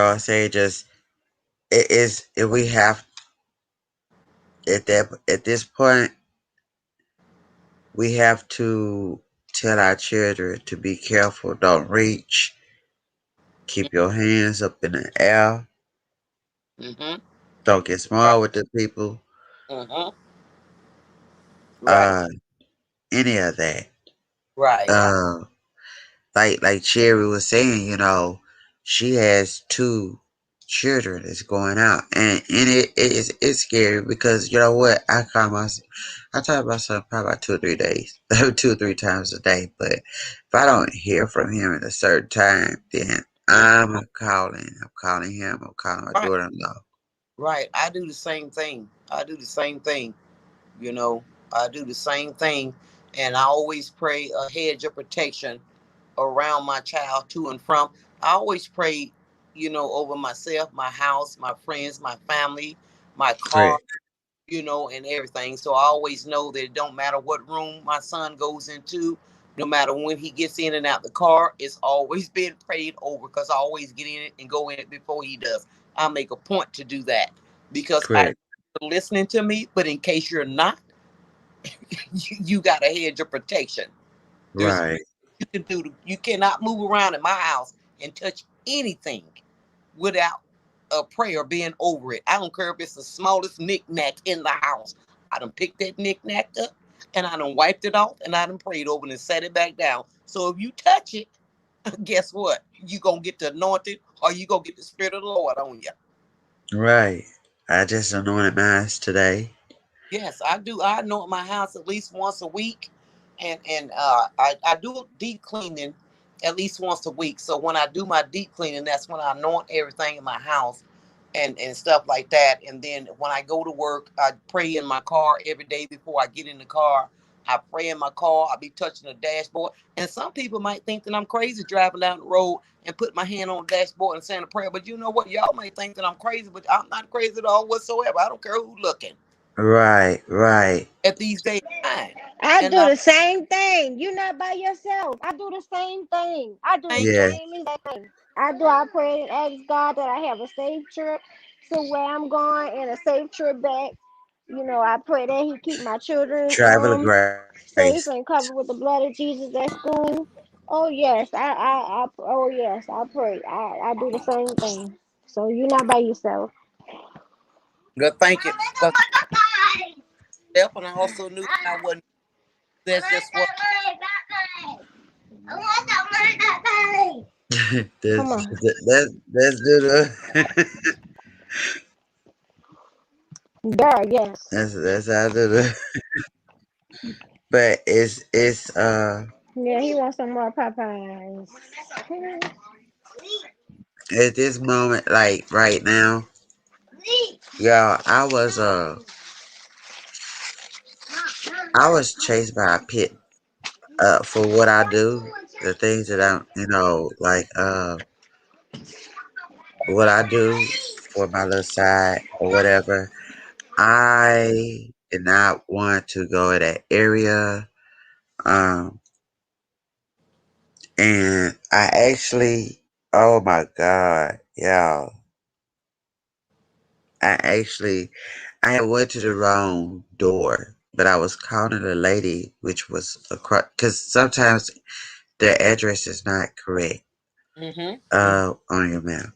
I say just it is if we have at this point we have to tell our children to be careful. Don't reach. Keep your hands up in the air. Mm-hmm. Don't get Right. smart with the people. Mm-hmm. Right. Uh, any of that. Right. Uh, like Cherry was saying, she has two children that's going out, and it's scary because you know what? I talk about son probably about 2 or 3 days, 2 or 3 times a day. But if I don't hear from him at a certain time, then I'm calling him, I'm calling my Right. daughter-in-law. Right. I do the same thing. I do the same thing. You know, I do the same thing, and I always pray a hedge of protection around my child to and from. I always pray, over myself, my house, my friends, my family, my car, Correct. and everything. So I always know that it don't matter what room my son goes into, no matter when he gets in and out the car, it's always been prayed over because I always get in it and go in it before he does. I make a point to do that because I know Correct. you're listening to me, but in case you're not, you got a hedge of protection. There's Right. you can do. You cannot move around in my house and touch anything without a prayer being over it. I don't care if it's the smallest knickknack in the house. I done picked that knickknack up and I done wiped it off and I done prayed over it and set it back down. So if you touch it, guess what? You gonna get the anointed or you gonna get the spirit of the Lord on you. Right. I just anointed mine today. Yes, I do. I anoint my house at least once a week, and I do deep cleaning at least once a week. So when I do my deep cleaning, that's when I anoint everything in my house and stuff like that. And then when I go to work, I pray in my car every day before I get in the car. I pray in my car. I be touching the dashboard. And some people might think that I'm crazy driving down the road and put my hand on the dashboard and saying a prayer. But you know what? Y'all might think that I'm crazy, but I'm not crazy at all whatsoever. I don't care who's looking Right. Right. at these days time. I And do I the same thing. You're not by yourself. I do the same thing. I do the thank you. Yeah. same exact thing. I pray and ask God that I have a safe trip to where I'm going and a safe trip back. I pray that He keep my children Travel grace. safe and covered with the blood of Jesus at school. Oh yes, oh yes, I pray. I do the same thing. So you're not by yourself. Good, thank you. Because and I also knew that I wasn't. That's just what. Come that's on. that's do the Girl, yes. that's how I do the. But it's Yeah, he wants some more Popeyes. at this moment, like right now, y'all, I was chased by a pit for what I do, the things that what I do for my little side or whatever. I did not want to go in that area. Um, and I actually, oh my God, y'all, I actually, I had went to the wrong door, but I was calling a lady, which was across, because sometimes the address is not correct Mm-hmm. on your map.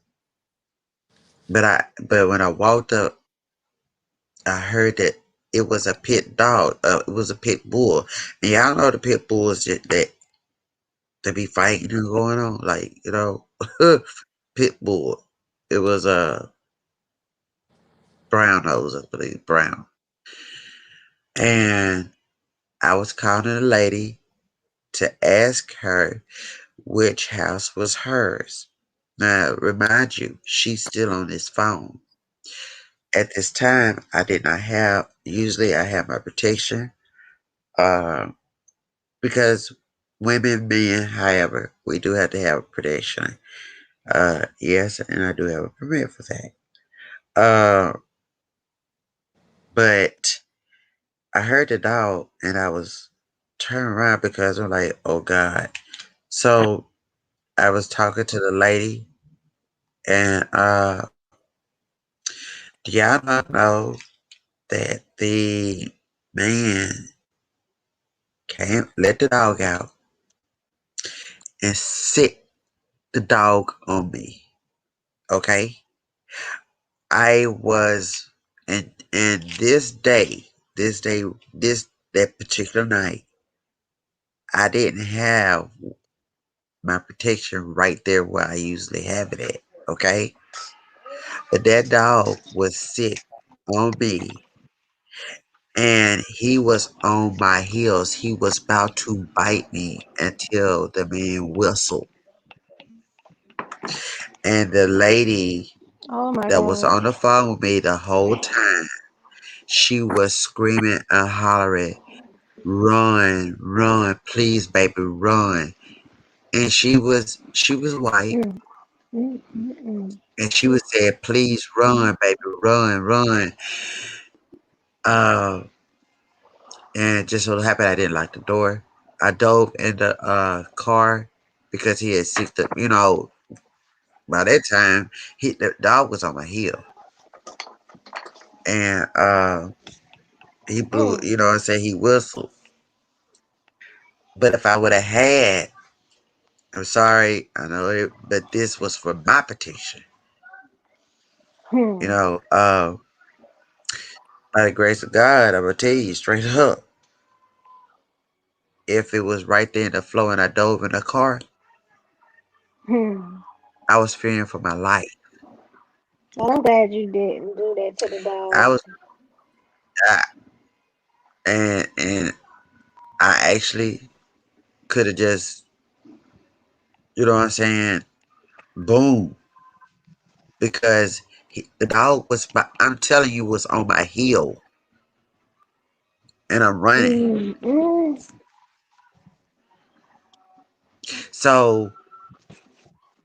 But when I walked up, I heard that it was a pit dog. It was a pit bull, and y'all know the pit bulls that they be fighting and going on, like pit bull. It was a brown nose, I believe, brown. And I was calling a lady to ask her which house was hers. Now, remind you, she's still on this phone. At this time, I did not have. Usually, I have my protection. Um, because women, men, however, we do have to have protection. Yes, and I do have a permit for that. Uh, but I heard the dog and I was turning around because I'm like, oh God. So I was talking to the lady and do y'all not know that the man came, let the dog out and sit the dog on me. Okay? I was and this day, this that particular night, I didn't have my protection right there where I usually have it at. Okay, but that dog was sick on me, and he was on my heels. He was about to bite me until the man whistled, and the lady Oh my that was god. on the phone with me the whole time, she was screaming and hollering, run, run, please, baby, run. And she was white, Mm, mm. and she was saying, please run, baby, run, run. Uh, and just so happened I didn't lock the door. I dove in the car because he had sicked up. By that time, the dog was on my heel, and he blew. Mm, You know, what I'm saying he whistled. But if I would have had, I'm sorry, I know it, but this was for my protection. You hmm. know, by the grace of God, I'm gonna tell you straight up. If it was right there in the floor and I dove in the car, Hmm. I was fearing for my life. Well, I'm glad you didn't do that to the I dog. was, I, and I actually could have just, you know what I'm saying, boom, because the dog was, I'm telling you, was on my heel, and I'm running. Mm, mm, So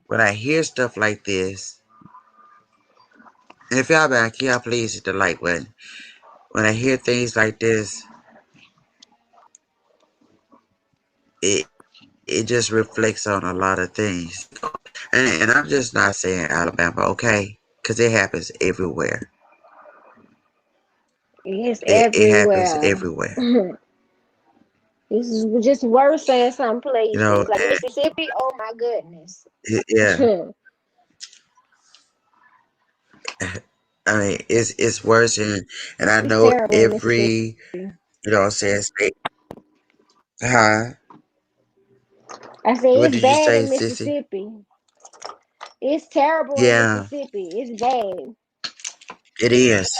when I hear stuff like this, and if y'all back, y'all please hit the like button. When I hear things like this, it just reflects on a lot of things. And I'm just not saying Alabama, okay? Because it happens everywhere. it's It happens everywhere. everywhere. This is just worse in some You know, places. Like Mississippi, oh my goodness. yeah. I mean, it's worse, and I It's know terrible in Mississippi. every, what I'm saying, state. Huh? I say What it's did you bad say, in sissy? Mississippi. It's terrible in Yeah, Mississippi. It's bad. it is.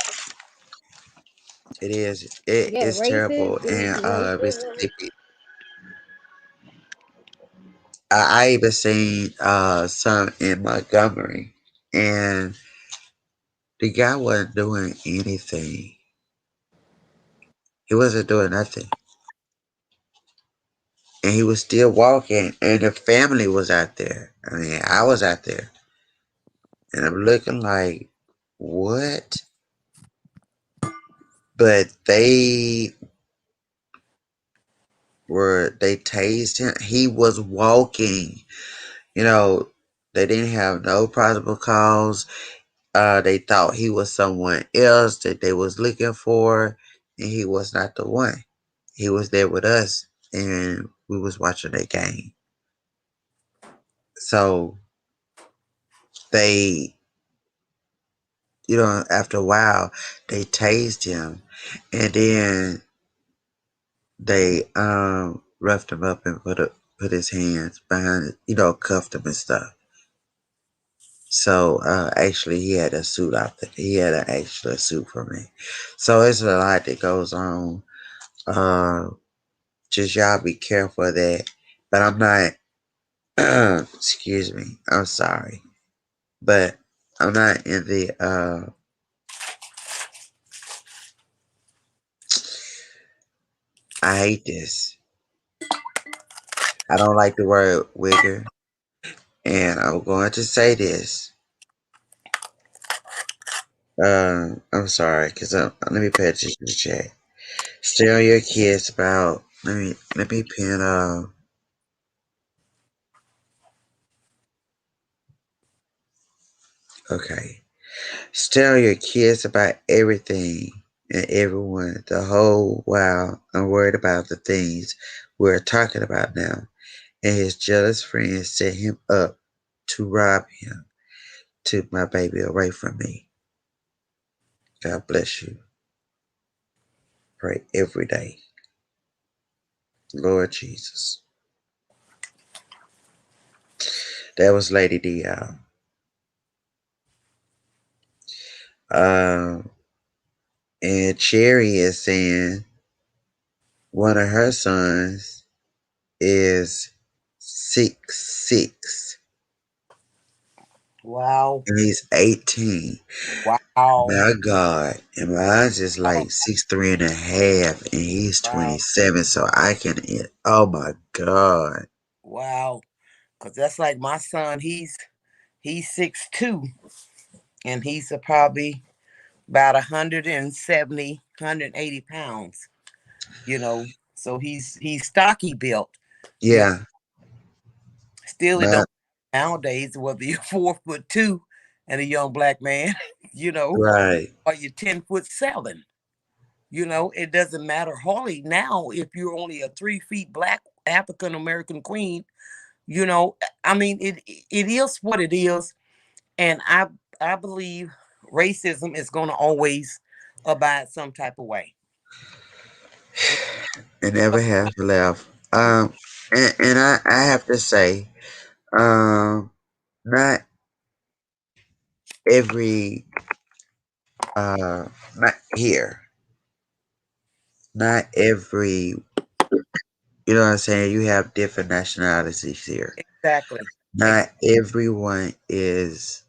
It is. It Yeah, is terrible racist. in It's racism. Mississippi. I even seen some in Montgomery, and the guy wasn't doing anything. He wasn't doing nothing. And he was still walking, and the family was out there. I mean, I was out there, and I'm looking like, what? But they tased him. He was walking. You know, they didn't have no probable cause. They thought he was someone else that they was looking for, and he was not the one. He was there with us, and we was watching that game. So they, after a while, they tased him, and then they roughed him up and put his hands behind, cuffed him and stuff. So actually, he had a suit out there. He had an actual suit for me. So it's a lot that goes on. Uh, just y'all be careful of that. But I'm not. Excuse me. I'm sorry, but I'm not in the. I hate this. I don't like the word wigger, and I'm going to say this. I'm sorry, cause let me pay attention to the chat. Tell your kids about. Let me pin. Okay. Tell your kids about everything and everyone the whole while I'm worried about the things we're talking about now. And his jealous friends set him up to rob him. Took my baby away from me. God bless you. Pray every day. Lord Jesus. That was Lady D. Um, and Cherry is saying one of her sons is 6'6", Wow. and he's 18. Wow. My God. And mine's is Wow. like 6'3.5", and he's Wow. 27, so I can oh my God. Wow. Cause that's like my son. He's 6'2", and he's probably about 170, 180 pounds. So he's stocky built. You know, Yeah. still it My don't nowadays whether you're 4'2" and a young black man, you know, right. or you're 10'7". It doesn't matter. Hardly now if you're only a 3 feet black African American queen. I mean, it is what it is, and I believe racism is going to always abide some type of way. It never has left. And I have to say, um, not every not here. Not every you know what I'm saying, you have different nationalities here. Exactly. Ex- Not everyone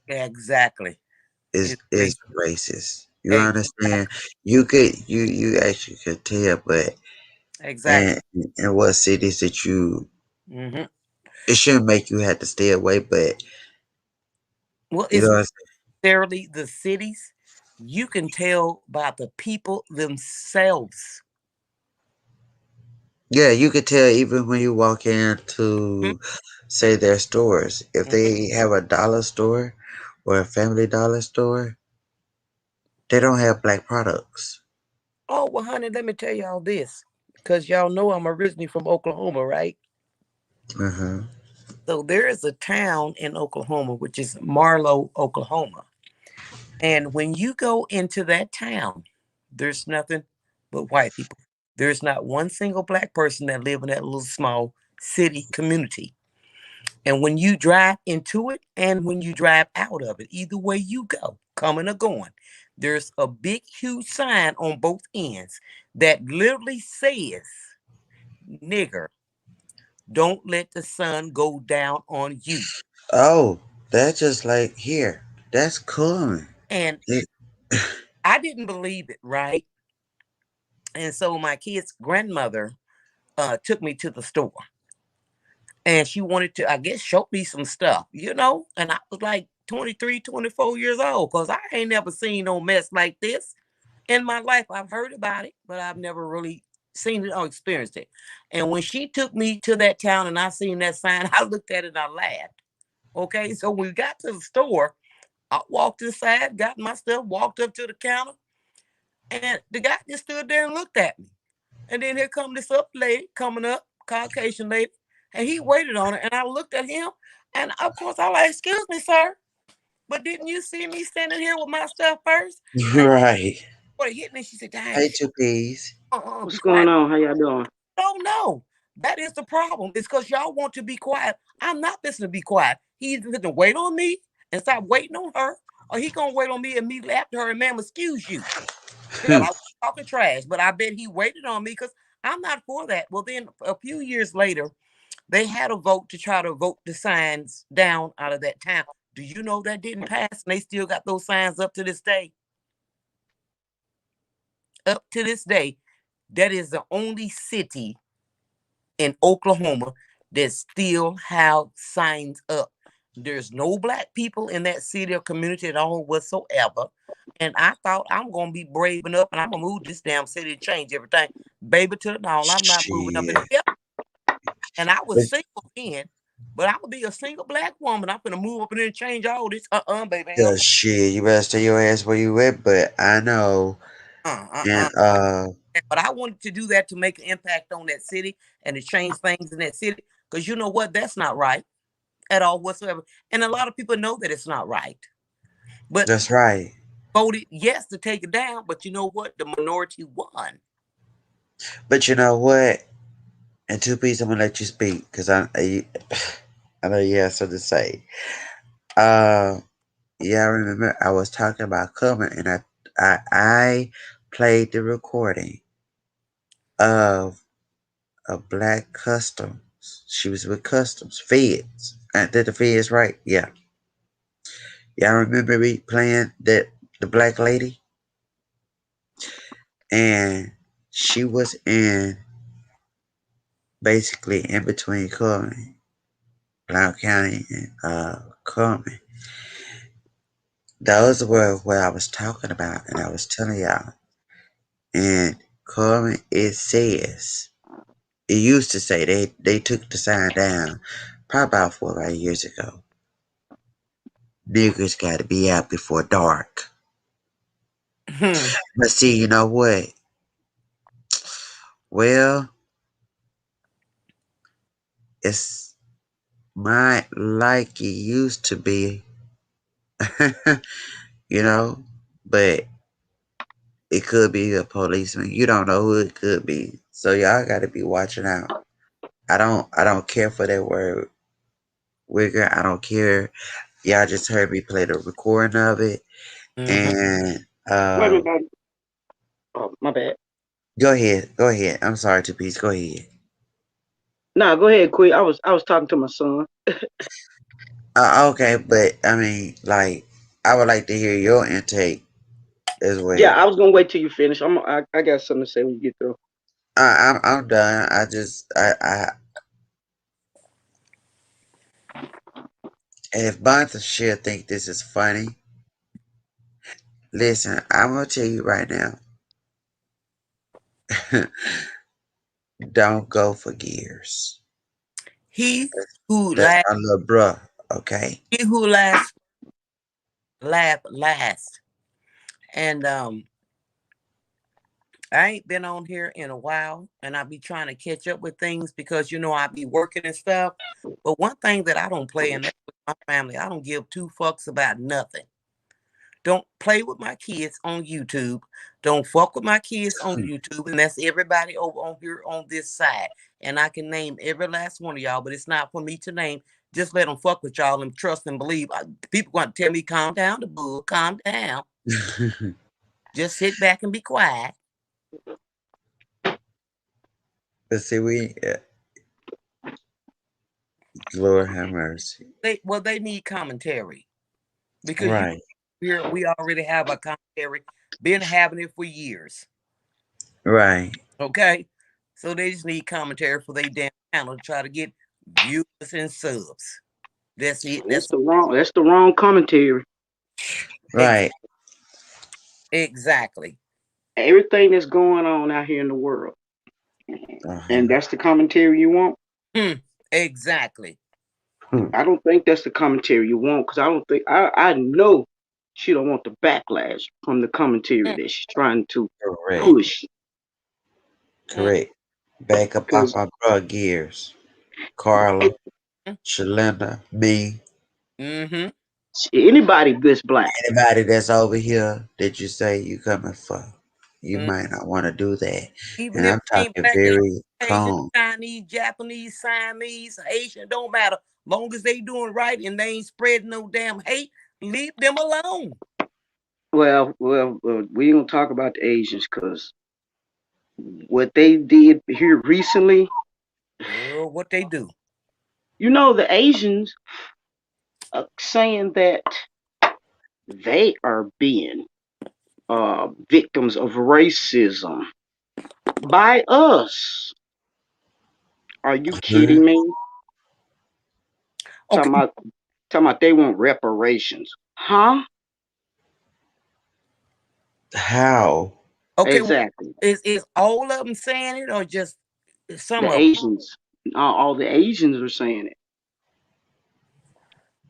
exactly. is It's is racist. racist. You understand? Exactly. You actually could tell, but Exactly. and in what cities that Hmm. it shouldn't make you have to stay away, but Well, you know it's what I'm necessarily the cities. You can tell by the people themselves. saying? Yeah, you could tell even when you walk into say their stores. If Mhm. they have a dollar store or a family dollar store, they don't have black products. Oh, well, honey, let me tell y'all this. Because y'all know I'm originally from Oklahoma, right? Uh-huh. So there is a town in Oklahoma, which is Marlow, Oklahoma. And when you go into that town, there's nothing but white people. There's not one single black person that live in that little small city community. And when you drive into it and when you drive out of it, either way you go, coming or going, there's a big, huge sign on both ends that literally says, nigger, don't let the sun go down on you. Oh, that's just like here. That's cool. And It, I didn't believe it, right? And so my kid's grandmother took me to the store and she wanted to, I guess, show me some stuff, And I was like 23, 24 years old because I ain't never seen no mess like this in my life. I've heard about it, but I've never really seen it or experienced it. And when she took me to that town and I seen that sign, I looked at it and I laughed. Okay, so when we got to the store, I walked inside, got my stuff, walked up to the counter, and the guy just stood there and looked at me. And then here come this up lady coming up, Caucasian lady, and he waited on her. And I looked at him. And of course, I like, excuse me, sir, but didn't you see me standing here with my stuff first? And Right. what hit me? She said, "Dang, Hey, two peas. be What's going quiet." on? How y'all doing? Oh no, that is the problem. It's because y'all want to be quiet. I'm not listening to be quiet. He's going to wait on me and stop waiting on her, or he gonna wait on me immediately after her. And ma'am, excuse you. Hell, I was talking trash, but I bet he waited on me because I'm not for that. Well, then a few years later, they had a vote to try to vote the signs down out of that town. Do you know that didn't pass? And they still got those signs up to this day. Up to this day, that is the only city in Oklahoma that still have signs up. There's no black people in that city or community at all whatsoever. And I thought I'm gonna be brave enough and I'm gonna move this damn city and change everything. Baby to the doll. I'm not moving up in Shit. there. And I was But, single then, but I'm gonna be a single black woman. I'm gonna move up in there and change all this. Baby. shit, you better stay your ass where you at. But I know, and But I wanted to do that to make an impact on that city and to change things in that city. Because you know what? That's not right at all whatsoever. And a lot of people know that it's not right. But that's right. voted yes to take it down. But you know what? The minority won. But you know what? And two peas, I'm gonna let you speak because I know you have something to say. Uh, yeah, I remember I was talking about Coming, and I played the recording of a black customs. She was with customs feds. Did the feds right? Yeah. Yeah, I remember me playing that the black lady, and she was in basically in between Cullman, Blount County, and Cullman. Those were what I was talking about, and I was telling y'all. And Cullman, it says it used to say they took the sign down probably about 4 or 5 years ago. Niggers got to be out before dark. Hmm. But see, you know what? Well, it's not like it used to be, you know. But it could be a policeman. You don't know who it could be. So y'all got to be watching out. I don't care for that word wigger. I don't care. Y'all just heard me play the recording of it. Mm-hmm. And Wait a minute, baby. Oh, my bad. go ahead. Go ahead. I'm sorry, Two Piece. Go ahead. Nah, go ahead, quick. I was talking to my son. Okay, but I mean, like, I would like to hear your intake as Yeah, well. I was gonna wait till you finish. I got something to say when you get through. I'm done. And if Bonta Share think this is funny, listen, I'm gonna tell you right now. Don't go for gears. He who That's last, my little bruh. Okay. he who last, laugh last. And I ain't been on here in a while, and I be trying to catch up with things because I be working and stuff. But one thing that I don't play, and that's with my family, I don't give two fucks about nothing. Don't play with my kids on YouTube. Don't fuck with my kids on YouTube, and that's everybody over on here on this side. And I can name every last one of y'all, but it's not for me to name. Just let them fuck with y'all and trust and believe. People going to tell me, calm down, the bull, calm down. Just sit back and be quiet. But see, Lord have mercy. They need commentary because Right. here we already have a commentary, been having it for years. Right. Okay, so they just need commentary for their damn channel to try to get viewers and subs. That's it. That's the wrong commentary. Ex- Right. exactly. Everything that's going on out here in the world, and Uh-huh. that's the commentary you want. Hmm. Exactly. I don't think that's the commentary you want because I don't think I know she don't want the backlash from the commentary Mm, that she's trying to mm, Correct. push. mm. Correct. Back up off Because my bruh gears. Carla. Shalenda, me, Mm-hmm. Anybody this black. anybody that's over here that you say you coming for, you Mm. might not want to do that. Even And if I'm they ain't talking black, they very Asian, calm. Chinese, Japanese, Siamese, Asian, don't matter. Long as they doing right and they ain't spreading no damn hate, leave them alone. Well, we don't talk about the Asians because what they did here recently, Girl, what they do? the Asians are saying that they are being victims of racism by us. Are you Huh? kidding me? Talking Okay, about talking about they want reparations, huh? How? okay. Well, Exactly. is all of them saying it or just some The of them? Asians, all the Asians are saying it.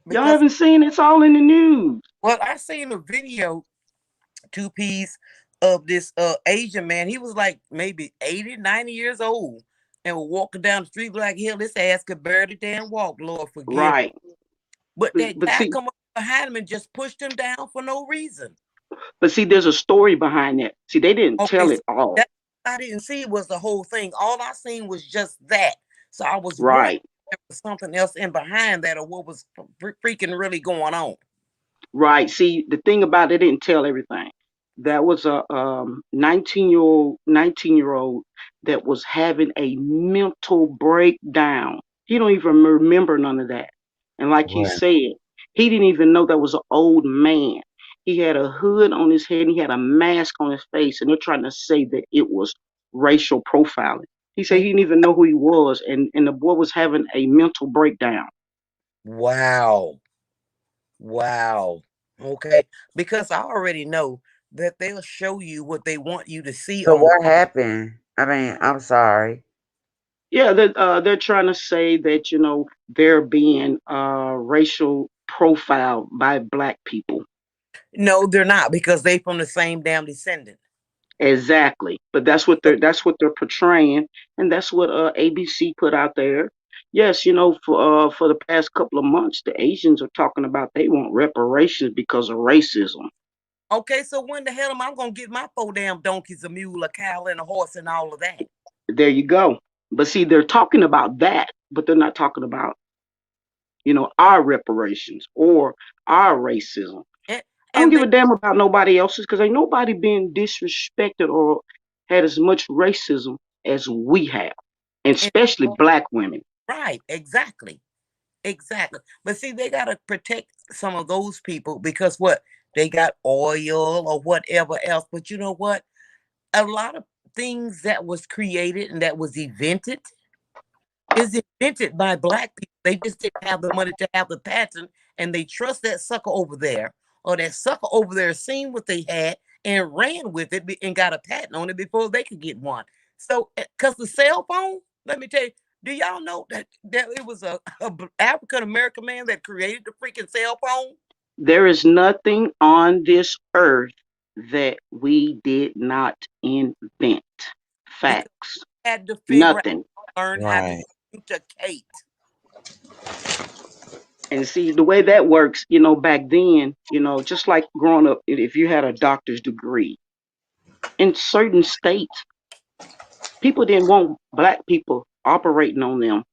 Y'all Because haven't seen it? It's all in the news. well, I seen a video two piece of this Asian man. He was like maybe 80, 90 years old and was walking down the street like hell. This ass could barely damn walk. Lord forgive. Right. But But, that but guy see, come up behind him and just pushed him down for no reason. there's a story behind that. See, they didn't Okay, tell see, it all. that I didn't see was the whole thing. All I seen was just that. So I was wondering Right. if there was something else in behind that or what was freaking really going on. Right. See, the thing about it, they didn't tell everything. That was a 19-year old that was having a mental breakdown. He don't even remember none of that. And like he Right. said, he didn't even know that was an old man. He had a hood on his head and he had a mask on his face, and they're trying to say that it was racial profiling. He said he didn't even know who he was, and the boy was having a mental breakdown. Wow. Wow. Okay. Because I already know that they'll show you what they want you to see So on. what happened? I mean, I'm sorry. Yeah, they're trying to say that they're being racial profiled by black people. No, they're not because they from the same damn descendant. Exactly, but that's what they're portraying, and that's what ABC put out there. Yes, for the past couple of months, the Asians are talking about they want reparations because of racism. Okay, so when the hell am I gonna get my four damn donkeys, a mule, a cow, and a horse, and all of that? There you go. But see, they're talking about that, but they're not talking about our reparations or our racism. And, I don't and give they a damn about nobody else's because ain't nobody being disrespected or had as much racism as we have, and and, especially black women. right, exactly. Exactly. But see, they gotta protect some of those people because what? They got oil or whatever else. But you know what? A lot of things that was created and that was invented is invented by black people. They just didn't have the money to have the patent, and they trust that sucker over there, or that sucker over there seen what they had and ran with it and got a patent on it before they could get one. So, because the cell phone, let me tell you, do y'all know that it was a African American man that created the freaking cell phone? There is nothing on this earth that we did not invent. Because Facts. we had to figure out, Nothing. learn how to Right. communicate. And see the way that works, back then, just like growing up, if you had a doctor's degree in certain states, people didn't want black people operating on them.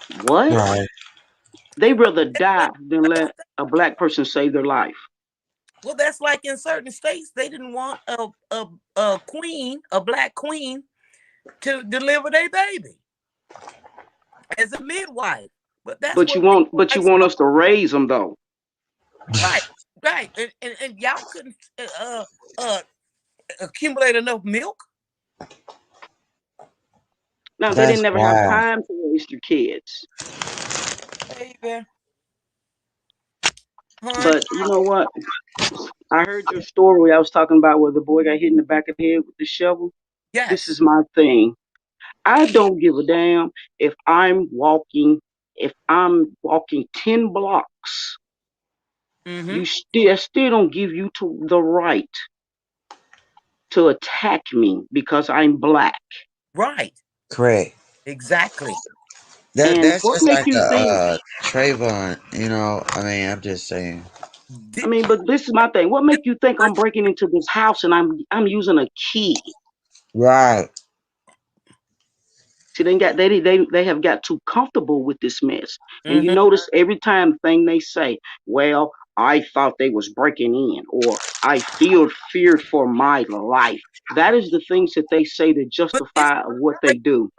What? Right. They rather That's like die than let a black person save their life. Well, that's like in certain states, they didn't want a queen, a black queen, to deliver their baby as a midwife. But that's But you what want, but you midwives want are. us to raise them though. Right, right. And y'all couldn't uh, accumulate enough milk, Now they didn't That's never have why. time to raise their kids. baby, honey. But you know what? I heard your story. I was talking about where the boy got hit in the back of the head with the shovel. This is Yes. my thing. I don't give a damn if I'm walking 10 blocks. Mm-hmm. I still don't give you the right to attack me because I'm black. Right. Correct. Exactly. And That's what just make like you think? a Trayvon, you know. I mean, I'm just saying. I Did, mean, but this is my thing. What make you think I'm breaking into this house and I'm using a key? Right. See, they have got too comfortable with this mess. And you mm-hmm. notice every time thing they say, well, I thought they was breaking in, or I feel feared for my life. That is the things that they say to But this justify what they do.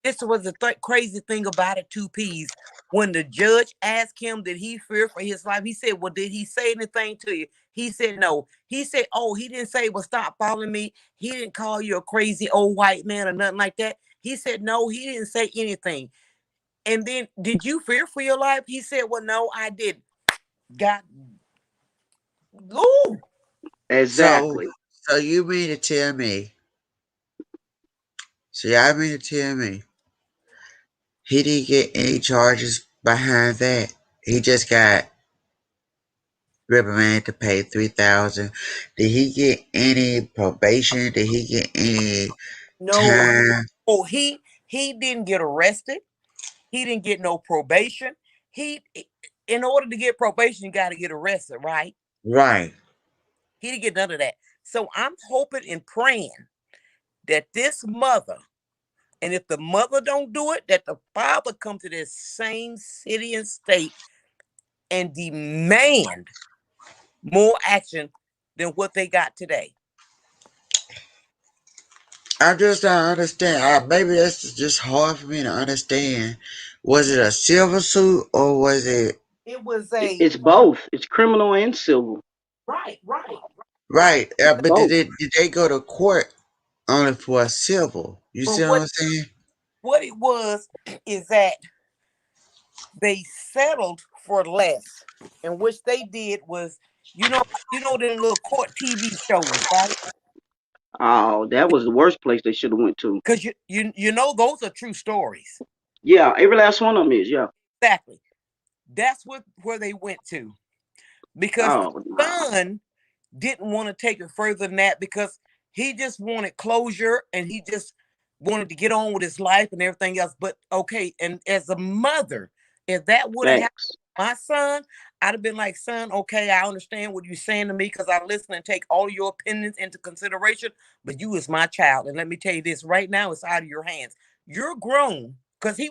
this was the crazy thing about it, two P's. When the judge asked him, did he fear for his life? He said, well, did he say anything to you? He said, no. He said, oh, he didn't say, well, stop following me. He didn't call you a crazy old white man or nothing like that. He said, no, he didn't say anything. And then, did you fear for your life? He said, well, no, I didn't. God, ooh, So, Exactly. so you mean to tell me? So y'all mean to tell me he didn't get any charges behind that? He just got reprimanded to pay 3,000. Did he get any probation? Did he get any no, time? oh, he didn't get arrested. He didn't get no probation. He, in order to get probation, you got to get arrested, right? Right. He didn't get none of that. So I'm hoping and praying that this mother, and if the mother don't do it, that the father come to this same city and state and demand more action than what they got today. I just don't understand. Maybe that's just hard for me to understand. Was it a silver suit or was it It was a It's both. It's criminal and civil. right. right? But Both. did they go to court only for a civil? You But see what I'm saying? what it was is that they settled for less, and which they did was, them little court TV shows, right? Oh, that was the worst place they should have went to. Because those are true stories. Yeah, every last one of them is. Yeah. Exactly. That's where they went to, because the Oh no. son didn't want to take it further than that, because he just wanted closure and he just wanted to get on with his life and everything else. But okay, and as a mother, if that would have happened Facts. to my son, I'd have been like, son, okay, I understand what you're saying to me, because I listen and take all your opinions into consideration, but you is my child. And let me tell you this right now, it's out of your hands. You're grown. Because he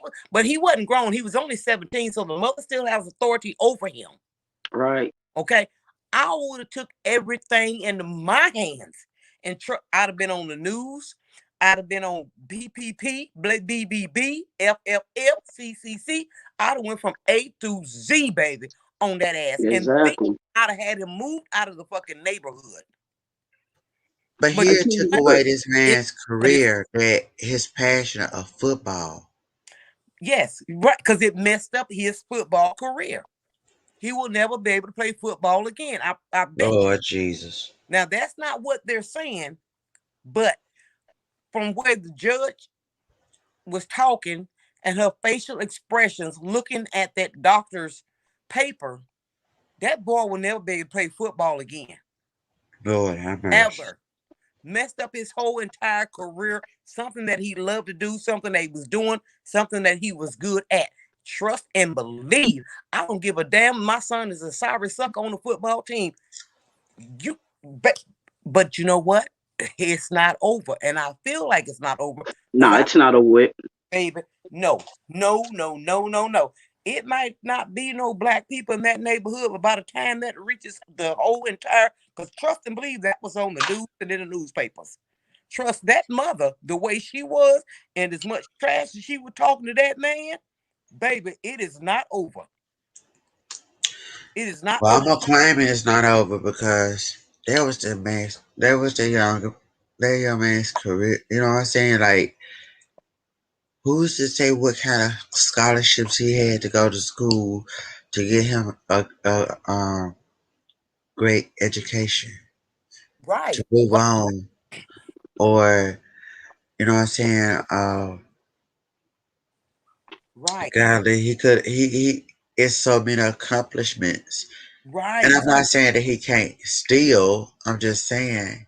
wasn't grown. He was only 17, so the mother still has authority over him. Right. Okay, I would have took everything into my hands, and I'd have been on the news. I'd have been on BPP, BBB, FFF, CCC. I'd have went from A to Z, baby, on that ass, and then Exactly. I'd have had him moved out of the fucking neighborhood. But But I he tell took you away what. this it, man's but it, career, that his passion of football. yes, right, because it messed up his football career. He will never be able to play football again. I bet you. Lord Jesus. Now that's not what they're saying, but from where the judge was talking and her facial expressions looking at that doctor's paper, that boy will never be able to play football again. Lord have mercy. Ever. Messed up his whole entire career, something that he loved to do, something that he was doing, something that he was good at. Trust and believe. I don't give a damn. My son is a sorry sucker on the football team. You but you know what? It's not over. And I feel like it's not over because No, it's not a wit. baby. No, no, no, no, no, no. It might not be no black people in that neighborhood, but by the time that reaches the whole entire, because trust and believe that was on the news and in the newspapers. Trust that mother, the way she was, and as much trash as she was talking to that man, baby, it is not over. It is not Well, I'm over. gonna claim it's not over because that was that young man's career. You know what I'm saying? Like, who's to say what kind of scholarships he had to go to school to get him a great education to Right, move right, on, or you know what I'm saying? right, Golly, he it's so many accomplishments. And right. I'm not saying that he can't steal. I'm just saying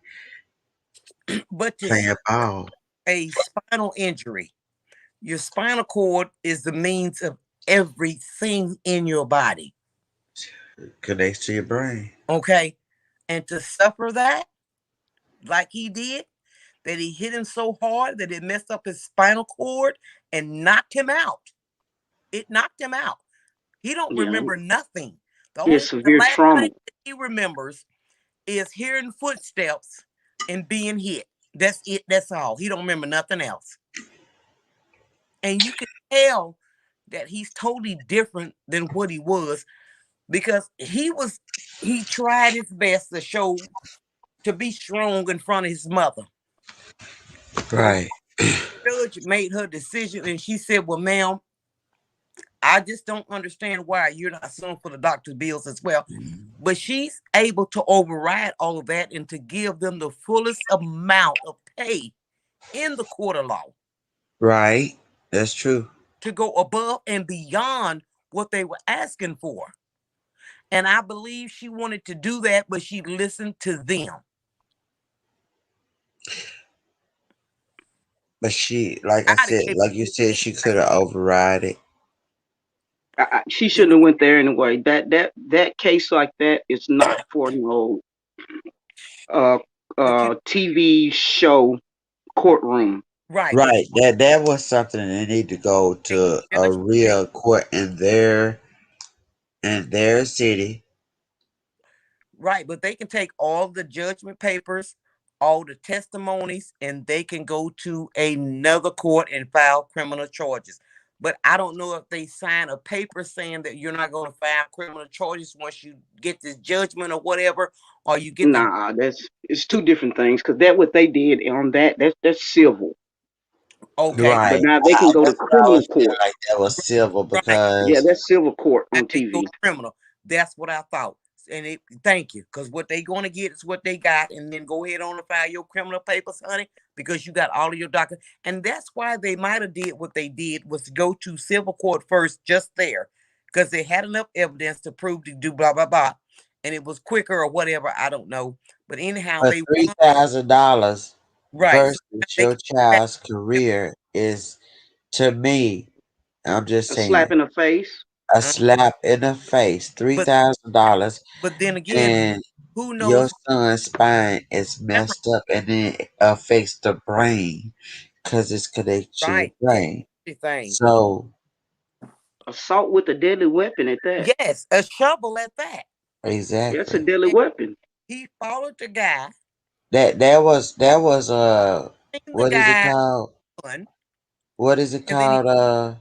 But to playing ball. a spinal injury, Your spinal cord is the means of everything in your body. Connects to your brain. Okay. And to suffer that, like he did, that he hit him so hard that it messed up his spinal cord and knocked him out. It knocked him out. He don't Yeah, remember nothing. he had The severe last thing trauma. that he remembers is hearing footsteps and being hit. That's it. That's all. He don't remember nothing else. And you can tell that he's totally different than what he was because he tried his best to show to be strong in front of his mother. But Right. the judge made her decision and she said, well, ma'am, I just don't understand why you're not suing for the doctor's bills as well. But she's able to override all of that and to give them the fullest amount of pay in the court of law Right. That's true. to go above and beyond what they were asking for. And I believe she wanted to do that, but she listened to them. But she, like I I'd have said, gave like you said, she could have override it. She it. shouldn't have went there anyway. That case like that is not for no uh But you TV show courtroom. right, but Right. That was something they need to go they can to a judge they real court in their city. right, but they can take all the judgment papers, all the testimonies, and they can go to another court and file criminal charges. But I don't know if they sign a paper saying that you're not going to file criminal charges once you get this judgment or whatever, or you get the Nah, it's two different things. Cause that what they did on that's civil. okay, Right. But now they can go to That's what I criminal was court. feeling like that was civil right. Yeah, because that's civil court Now on they go TV. criminal. That's what I thought. And thank you, because what they going to get is what they got, and then go ahead on and file your criminal papers, honey, because you got all of your documents. And that's why they might have did what they did was to go to civil court first, just there, because they had enough evidence to prove to do blah blah blah, and it was quicker or whatever. I don't know, but anyhow, for they won. $3,000 Right. So versus now they your can go back child's to career is, to me, I'm just A saying, slap in the face. a uh, slap in the face. three but thousand right. dollars But then again, and who your knows? son's spine is That's right. messed up and it affects the brain because it's connected to your Right. It's brain. everything. So Assault with a deadly weapon at that. Yes, a shovel at that. Yeah, it's a exactly. deadly weapon. He followed the guy, That was seen the what is it guy called? run, What is it and then he called?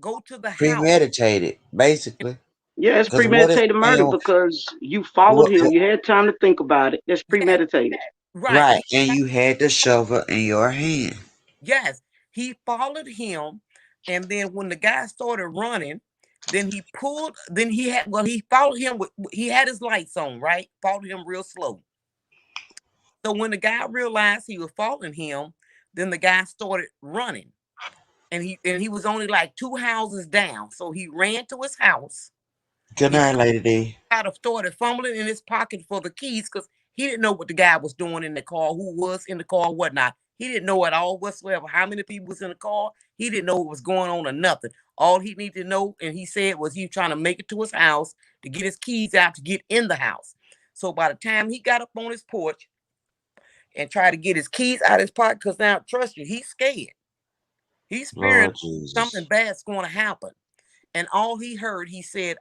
go to the house. Premeditated, And basically. Yeah, it's Because what if premeditated a murder man, because you followed what, him. You had time to think about it. That's yes, premeditated. right. right, and you had the shovel in your hand. Yes, he followed him, and then when the guy started running, then he pulled. Then he had well, he followed him with he had his lights on, right? Followed him real slow. So when the guy realized he was following him, then the guy started running, and he was only like two houses down. So he ran to his house. Good He night, Lady D. kind of started fumbling in his pocket for the keys because he didn't know what the guy was doing in the car, who was in the car, whatnot. He didn't know at all whatsoever how many people was in the car. He didn't know what was going on or nothing. All he needed to know, and he said, was he trying to make it to his house to get his keys out to get in the house. So by the time he got up on his porch and tried to get his keys out of his pocket, because now, trust you, he's scared. He's fearing Lord something Jesus. bad's going to happen. And all he heard,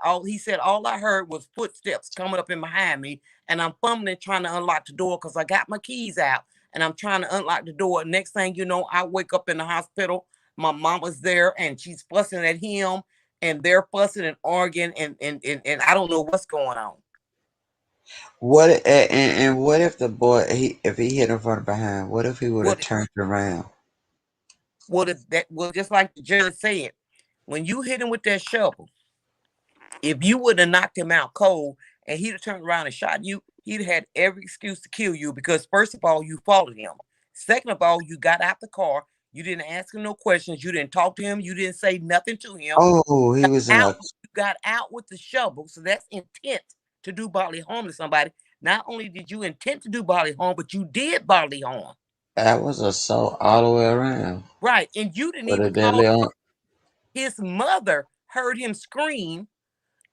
all I heard was footsteps coming up in behind me, and I'm fumbling trying to unlock the door because I got my keys out, and I'm trying to unlock the door. Next thing you know, I wake up in the hospital. My mama's there, and she's fussing at him, and they're fussing and arguing, and I don't know what's going on. And what if the boy, if he hit him from behind? What if he would have What turned around? what if that? Well, just like the judge said, when you hit him with that shovel, if you would have knocked him out cold and he'd have turned around and shot you, he'd have had every excuse to kill you because first of all, you followed him. Second of all, you got out the car. You didn't ask him no questions. You didn't talk to him. You didn't say nothing to him. Oh, he was in a. You got out with the shovel. So that's intent to do bodily harm to somebody. Not only did you intend to do bodily harm, but you did bodily harm. That was assault all the way around. Right. And you didn't With even a call. deadly on. His mother heard him scream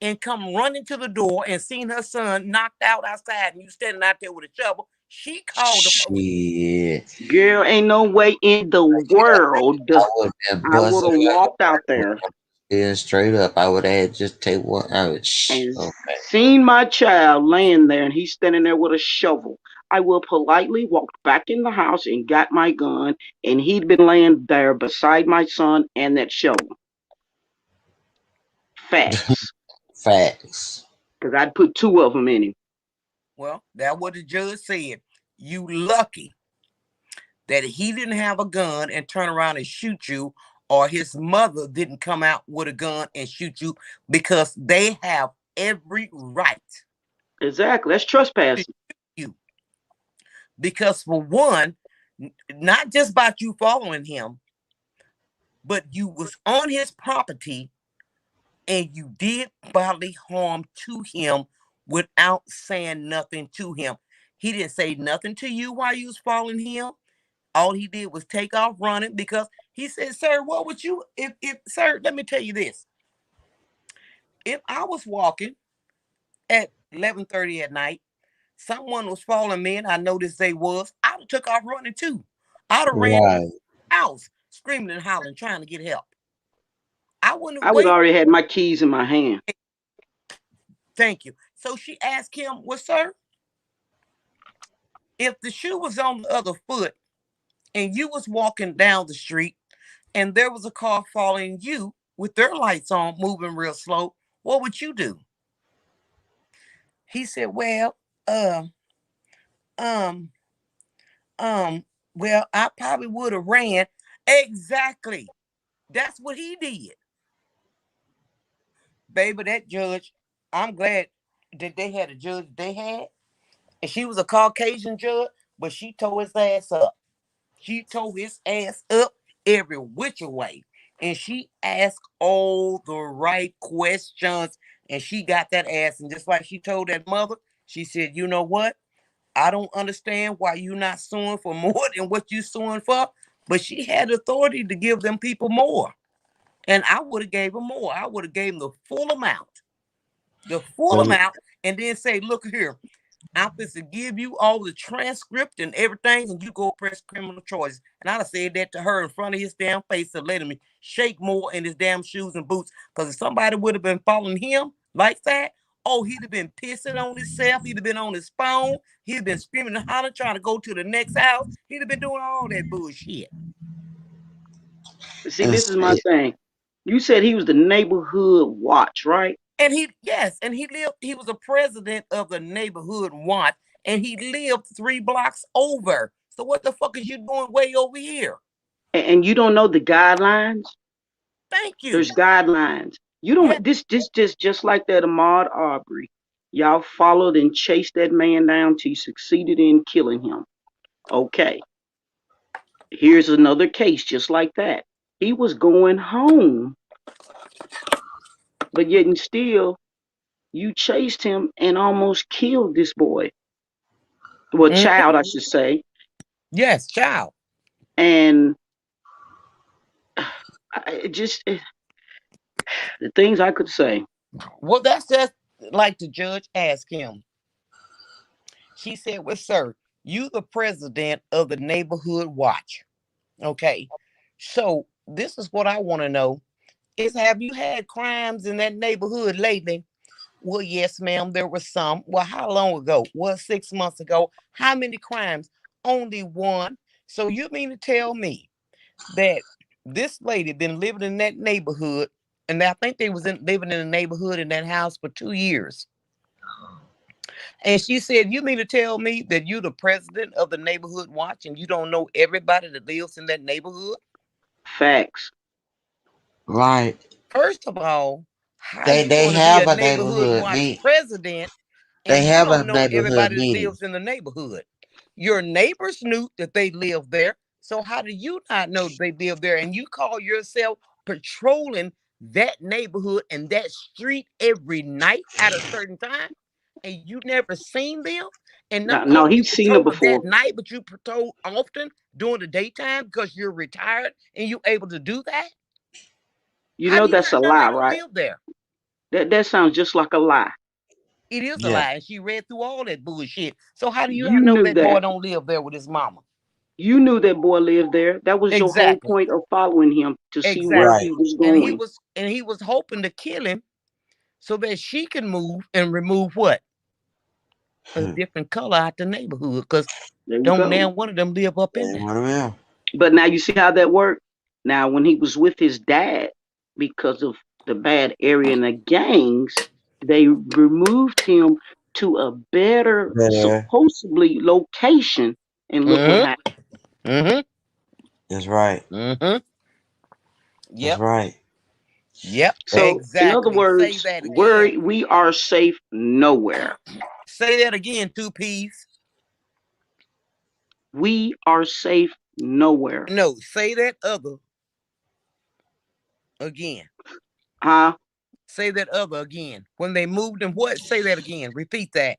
and come running to the door and seen her son knocked out outside and you standing out there with a shovel. She called the police. Shit. Girl, ain't no way in the world I would have I would busted have her walked out there yeah, straight up. I would have had just take one out. and Okay. seen my child laying there and he's standing there with a shovel. I would politely walked back in the house and got my gun, and he'd been laying there beside my son and that shovel. Facts. Facts. Because I'd put two of them in him. Well, that's what the judge said. You lucky that he didn't have a gun and turn around and shoot you, or his mother didn't come out with a gun and shoot you, because they have every right Exactly. That's to trespassing. shoot you. Because for one, not just about you following him, but you was on his property and you did bodily harm to him without saying nothing to him. He didn't say nothing to you while you was following him. All he did was take off running because he said, sir, what would you, if sir, let me tell you this. If I was walking at 11:30 at night, someone was following me and I noticed they was, I'd have took off running too. I'd have ran Right. out screaming and hollering, trying to get help. I wouldn't I would wait. already had my keys in my hand. Thank you. So she asked him, well, sir, if the shoe was on the other foot and you was walking down the street and there was a car following you with their lights on, moving real slow, what would you do? He said, well, um, um, well, I probably would have ran. Exactly. That's what he did. Baby, that judge, I'm glad that they had a judge they had. And she was a Caucasian judge, but she tore his ass up. She tore his ass up every which way. And she asked all the right questions. And she got that ass. And just like she told that mother, she said, you know what? I don't understand why you not suing for more than what you suing for. But she had authority to give them people more. And I would have gave them more. I would have gave them the full amount. The full Well, amount. And then say, look here, I'm supposed to give you all the transcript and everything, and you go press criminal charges. And I'd have said that to her in front of his damn face and let him shake more in his damn shoes and boots. Because if somebody would have been following him like that, oh, he'd have been pissing on himself. He'd have been on his phone. He'd have been screaming and hollering, trying to go to the next house. He'd have been doing all that bullshit. See, and this is my see, thing. You said he was the neighborhood watch, right? And he was a president of the neighborhood watch, and he lived 3 blocks over. So what the fuck is you doing way over here? And you don't know the guidelines. Thank There's you. guidelines. You Yeah. don't. This just like that Ahmaud Arbery. Y'all followed and chased that man down till you succeeded in killing him. Okay. Here's another case just like that. He was going home, but yet and still you chased him and almost killed this boy. Well, Mhm. child, I should say. Yes, child. And the things I could say. Well, that's just like the judge asked him. She said, well, sir, you the president of the neighborhood watch. Okay. So this is what I want to know is, have you had crimes in that neighborhood lately? Well, yes, ma'am, there were some. Well, how long ago? Well, 6 months ago. How many crimes? Only one. So you mean to tell me that this lady been living in that neighborhood, and I think they was living in the neighborhood in that house for 2 years. And she said, you mean to tell me that you the president of the neighborhood watch and you don't know everybody that lives in that neighborhood? Facts. right. First of all, how They you they going to be a have a neighborhood neighborhood watch meet. president They and you have a don't know neighborhood everybody that meeting. lives in the neighborhood? Your neighbors knew that they lived there. So how do you not know they live there? And you call yourself patrolling that neighborhood and that street every night at a certain time? and you never seen them, and not No, no, only you he's seen her patrol before. that night, but you patrol often during the daytime because you're retired and you able to do that. You How know do you that's a not know they lie, don't right? live there? That sounds just like a lie. It is a Yeah. lie, and she read through all that bullshit. So how do you You not know knew that boy that. don't live there with his mama? You knew that boy lived there. That was your whole Exactly, point of following him to see where exactly. Right. he was And he going. was and he was hoping to kill him so that she can move and remove what a different color out the neighborhood. Because There you don't go. now one of them live up in Ain't there. one of them. But now you see how that worked? Now, when he was with his dad, because of the bad area and the gangs, they removed him to a better, Yeah. supposedly, location. And look what Mm-hmm. happened. Mm-hmm. That's right. Mm-hmm. That's Yep. right. Yep. So, in other Exactly. Say words, that again. we are safe nowhere. Say that again, two P's. We are safe nowhere. No, say that other again. Huh? Say that other again. When they moved him, what? Say that again. Repeat that.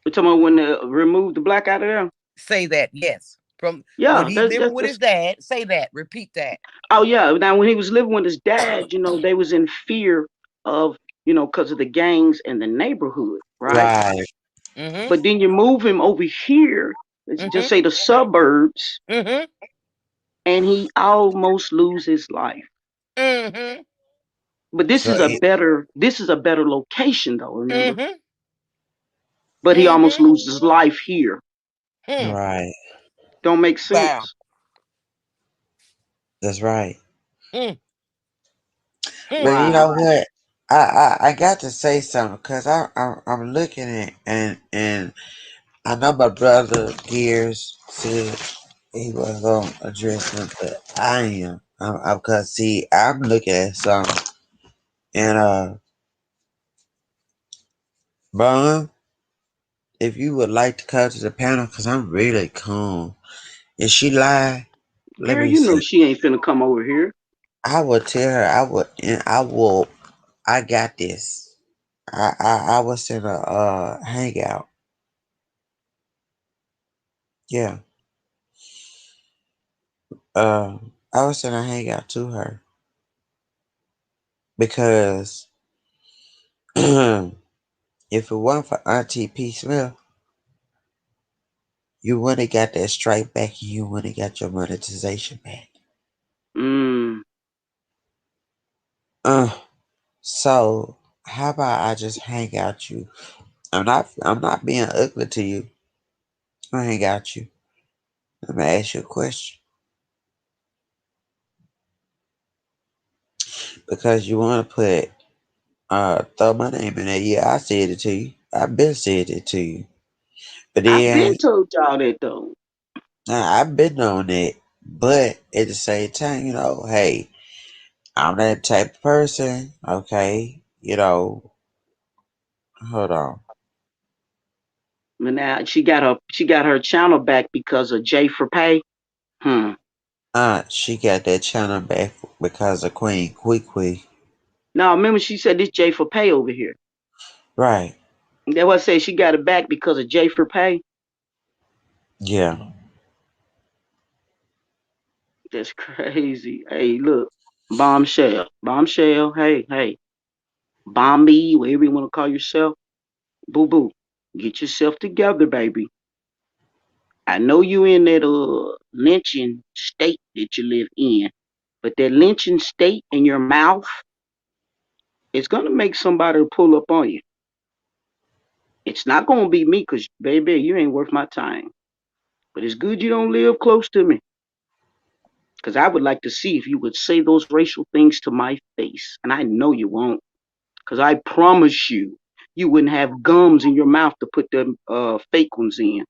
We're talking about when they removed the black out of there? Say that. Yes. From when Yeah, he that's, living that's, with his that's dad. Say that. Repeat that. Oh yeah. Now when he was living with his dad, they was in fear of, because of the gangs in the neighborhood, right? Right. Mm-hmm. But then you move him over here, let's just Mm-hmm. say the suburbs, Mm-hmm. and he almost lose his life. Mm-hmm. But So it, this is a better location though, remember? Mm-hmm. But he almost Mm-hmm. loses life here. Hmm. right. Don't make Wow. sense. That's right. Hmm. Hmm. But you Wow. know what? I got to say something because I'm looking at and I know my brother Gears said he was gonna address them, but I am. Because see, I'm looking at something and Bun, if you would like to come to the panel, because I'm really calm. If she lie, let Girl, me you know see. she ain't finna come over here. I will tell her. I will. And I will. I got this. I was in a hangout. Yeah. I was in a hangout to her because if it wasn't for Auntie P Smith, you wouldn't have got that strike back and you wouldn't have got your monetization back. Mm, Uh, so how about I just hang out you? I'm not being ugly to you. I hang out you. Let me ask you a question. Because you wanna put throw my name in there. Yeah, I said it to you. I've been said it to you. But I've then been told y'all that though. I've been on it. But at the same time, hey, I'm that type of person, okay? Hold on. But now she got her channel back because of J for Pay. Hmm. She got that channel back because of Queen Quick. Now remember she said this J for Pay over here. Right. That was say she got it back because of J for Pay. Yeah. That's crazy. Hey, look, bombshell. Hey, Bomby, whatever you want to call yourself. Boo boo, get yourself together, baby. I know you in that lynching state that you live in, but that lynching state in your mouth is gonna make somebody pull up on you. It's not gonna be me, cause baby, you ain't worth my time. But it's good you don't live close to me, cause I would like to see if you would say those racial things to my face, and I know you won't, cause I promise you wouldn't have gums in your mouth to put them fake ones in.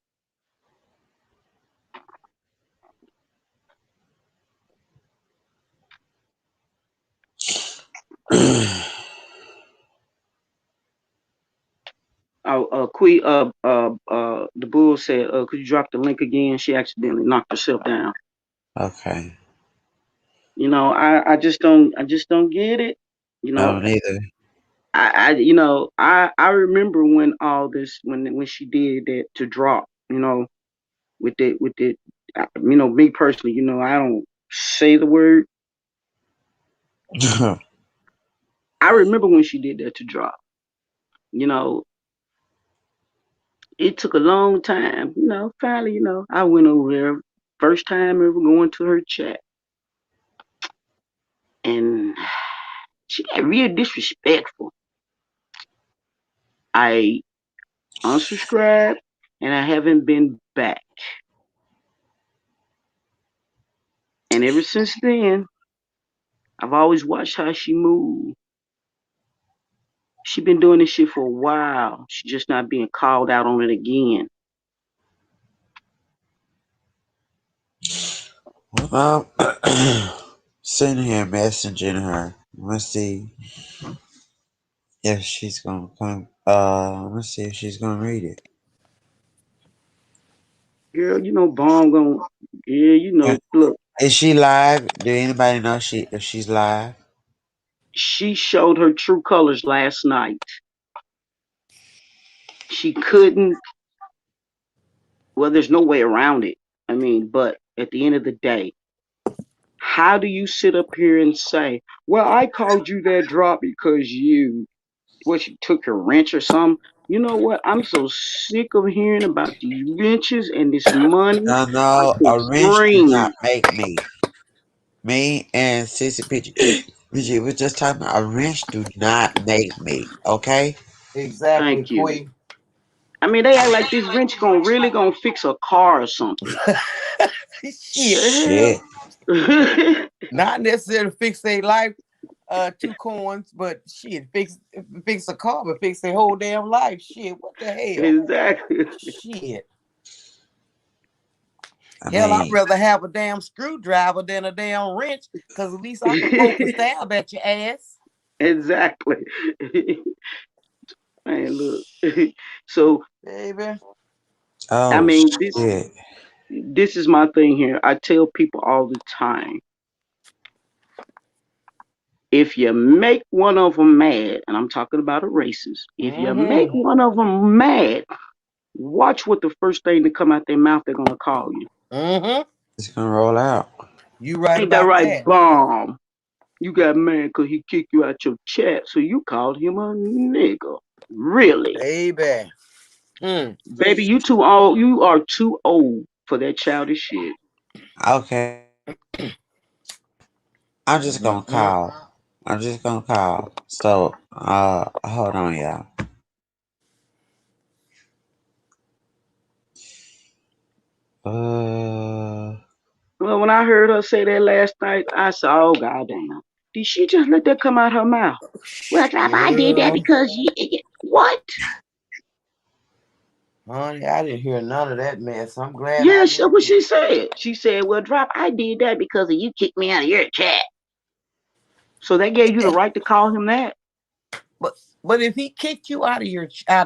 The bull said, could you drop the link again? She accidentally knocked herself down. Okay. I just don't get it. You I know, don't either. I remember when all this when she did that to drop, with it, me personally, I don't say the word. I remember when she did that to drop. You know, it took a long time. Finally, I went over there, first time ever going to her chat, and she got real disrespectful. I unsubscribed, and I haven't been back. And ever since then, I've always watched how she moved. She been doing this shit for a while. She just not being called out on it again. Well, sitting here messaging her. Let's see if she's gonna come. Let's see if she's gonna read it. Girl, Bomb gonna, yeah, Uh, look, Is she live? Do anybody know if she's live? she showed her true colors last night. She couldn't, well, there's no way around it. I mean, but at the end of the day, how do you sit up here and say, well, I called you that drop because you took your wrench or something? You know what? I'm so sick of hearing about these wrenches and this money. No, I no, can a wrench do not scream. make me. Me and Sissy Pidgey was just talking about a wrench do not make me. Okay? Exactly, Thank you. Queen. I mean, they act like this wrench gonna fix a car or something. Shit. Shit. The hell? Not necessarily fix their life, two coins, but shit, fix a car, but fix their whole damn life. Shit, what the hell? Exactly. Shit. I Hell, I'd mean, rather have a damn screwdriver than a damn wrench, because at least I can poke and stab at your ass. Exactly. Man, look. So, Baby. I oh mean, shit. this is my thing here. I tell people all the time, if you make one of them mad, and I'm talking about a racist, if you make Mm-hmm. one of them mad, watch what the first thing that come out their mouth they're gonna call you. Mm-hmm. It's gonna roll out. You right Ain't that about right, that. Bomb? You got mad because he kicked you out your chat, so you called him a nigga. Really? Baby. Mm. Baby, you too old. You are too old for that childish shit. Okay. I'm just gonna Mm-mm. call. I'm just gonna call. So, hold on, y'all. Uh, Well, when I heard her say that last night, I said, "Oh goddamn! Did she just let that come out her mouth?" Well, Trap, I did that Girl. because what? Honey, I didn't hear none of that mess. I'm glad Yeah, I that's what didn't. she said. She said, "Well, Drop, I did that because of you kicked me out of your chat." So that gave you the right to call him that. But but if he kicked you out of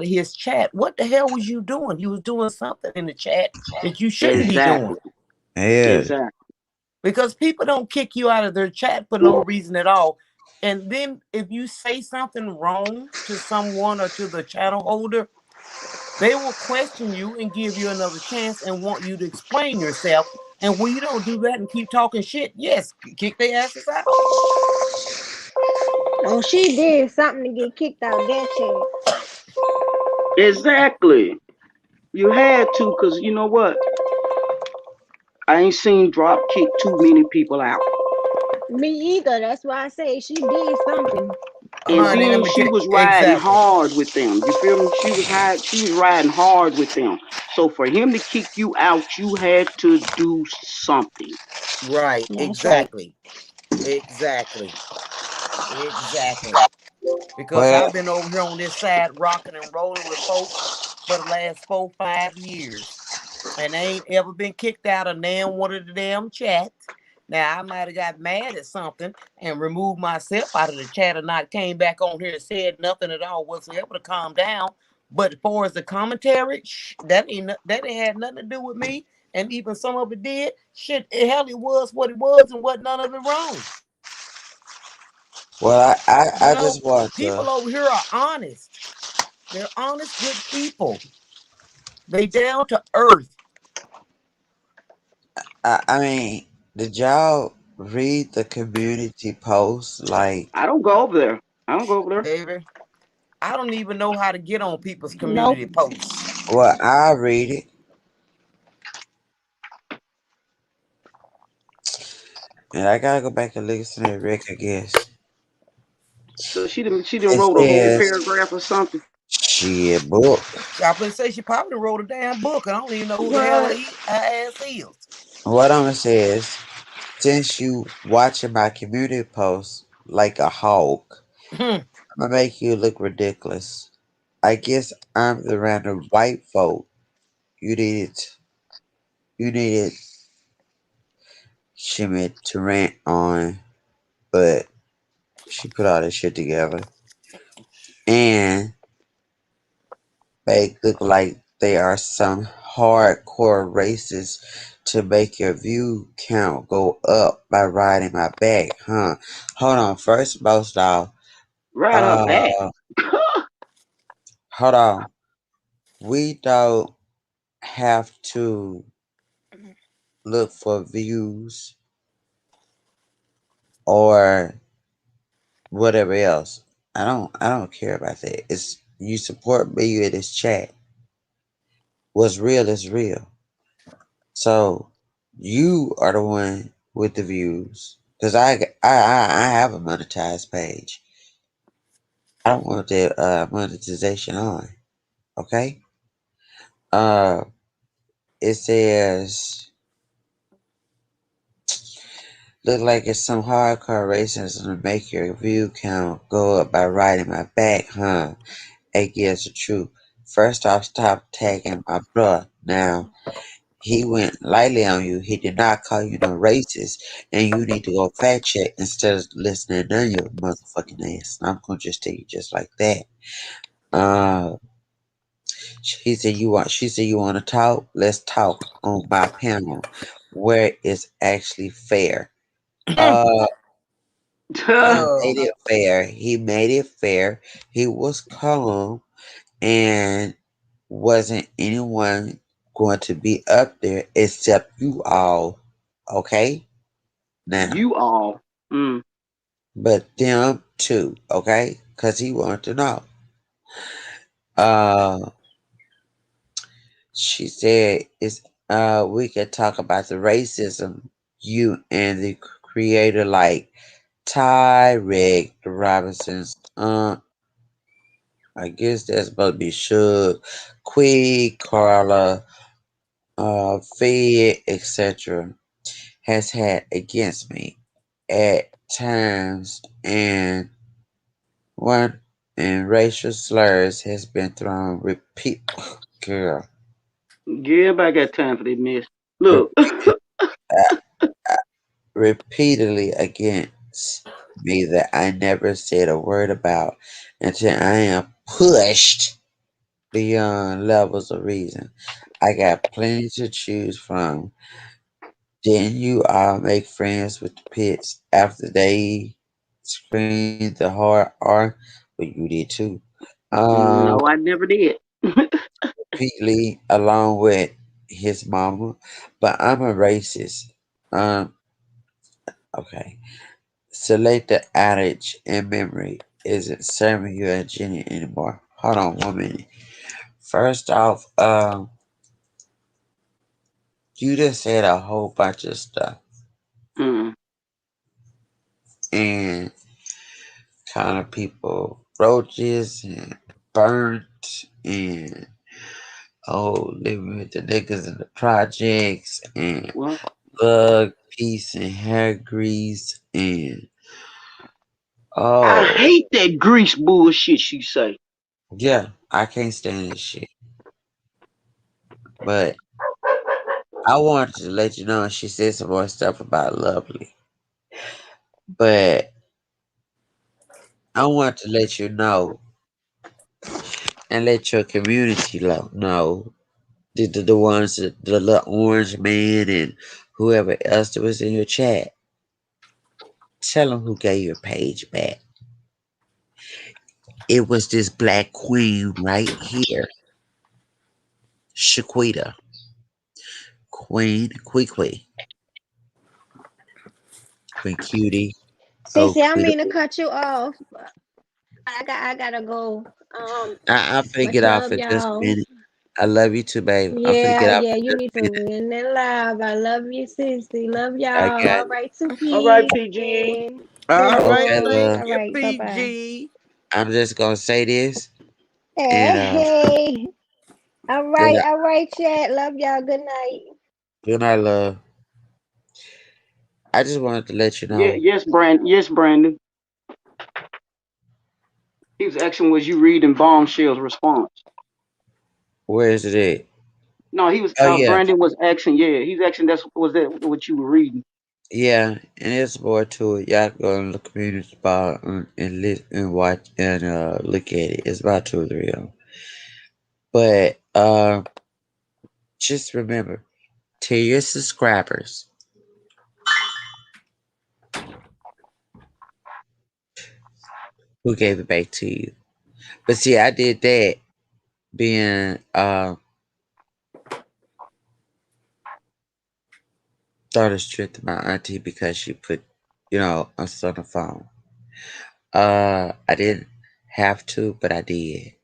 his chat, what the hell was you doing? You was doing something in the chat that you shouldn't be doing. Exactly. yeah. Exactly. Because people don't kick you out of their chat for no reason at all. And then if you say something wrong to someone or to the channel holder, they will question you and give you another chance and want you to explain yourself. And when you don't do that and keep talking shit, yes, kick their asses out. Oh, she did something to get kicked out of that chat. Exactly. You had to, cause you know what? I ain't seen Drop kick too many people out. Me either. That's why I say she did something. And Honey, let then me she tell was riding exactly. hard with them. You feel me? She was riding hard with them. So for him to kick you out, you had to do something. Right, That's right. exactly. Exactly. Exactly. Because Well, I've been over here on this side rocking and rolling with folks for the last 4, 5 years. And they ain't ever been kicked out of damn one of the damn chats. Now I might have got mad at something and removed myself out of the chat or not came back on here and said nothing at all whatsoever to calm down. But as far as the commentary, that ain't had nothing to do with me. And even some of it did. Shit, hell, it was what it was and what none of it wrong. Well, You I know, just want to. people over here are honest. They're honest, good people. They down to earth, I mean, did y'all read the community post? Like, I don't go over there. I don't go over there. baby. I don't even know how to get on people's Nope. community posts. well, I read it, and I gotta go back and listen to Rick. I guess So she didn't it wrote a whole says, paragraph or something. "Shit, book." I would say she probably wrote a damn book. I don't even know who the hell What? her ass is. What I'm says, since you watching my community post like a hawk, I'm gonna make you look ridiculous. I guess I'm the random white folk you needed Shimmy to rant on, but she put all this shit together and make look like they are some hardcore racist to make your view count go up by riding my back, huh? Hold on, first most off, Right her back. uh, hold on. We don't have to look for views or whatever else. I don't care about that. It's you support me in this chat. What's real is real. So you are the one with the views. Cause I have a monetized page. I don't want the monetization on. Okay. Uh, it says look like it's some hardcore racism to make your view count go up by riding my back, huh? I guess the truth. First off, stop tagging my bruh. Now he went lightly on you. He did not call you no racist, and you need to go fact check instead of listening to your motherfucking ass. I'm gonna just tell you just like that. Uh, he said you want. She said you want to talk. Let's talk on my panel, where it's actually fair. Uh, he Oh, made it fair. He made it fair. He was calm, and wasn't anyone going to be up there except you all. Okay, now. You all. Mm. But them too, okay? Because he wanted to know. Uh, she said, "It's we could talk about the racism you and the creator like Ty, Rick, the Robinsons. I guess that's supposed to be Suge, Quig, Carla, Fed, etc. has had against me at times, and one and racial slurs has been thrown girl, Yeah, everybody got time for that mess. Look. repeat, uh, uh, repeatedly against me that I never said a word about until I am pushed beyond levels of reason. I got plenty to choose from. Didn't you all make friends with the pits after they screamed the hard R? But you did too. Um, No, I never did. Repeatedly along with his mama, but I'm a racist. Um, okay. Select the adage in memory isn't serving you a Jenny anymore. Hold on 1 minute. First off, you just said a whole bunch of stuff Mm. and kind of people roaches and burnt and living with the niggas in the projects and Well, bug piece and hair grease and I oh hate that grease bullshit she say. yeah, I can't stand this shit. But I wanted to let you know she said some more stuff about Lovely. But I want to let you know and let your community know the ones the little orange man and whoever else that was in your chat. Tell them who gave your page back. It was this black queen right here, Shaquita, Queen Cutie. Oh, Cece, I don't Quita. mean to cut you off. I gotta go. I'm finna Much get off love, in just a y'all. minute. I love you too, babe. I'm finna Yeah, get off yeah, in you just need a to minute. win that live. I love you, Cece. Love I y'all. got All it. right, two All right, peas. PG. All right, Okay, Princess. thank love. All you, right, bye bye. PG. I'm just gonna say this, and Hey, good night, all right, chat. Love y'all. Good night. good night, love. I just wanted to let you Yeah, know yes, Brandon. Yes, Brandon. He was asking, was you reading Bombshell's response? where is it at? No, he was. Oh yeah, Brandon was asking. Yeah, he's asking. Was that what you were reading? yeah, and there's more to it. Y'all go in the community bar and listen and watch and look at it. It's about 2 or 3 of them. But just remember, tell your subscribers who gave it back to you. But see, I did that being thought of strength to my auntie because she put, us on the phone. I didn't have to, but I did.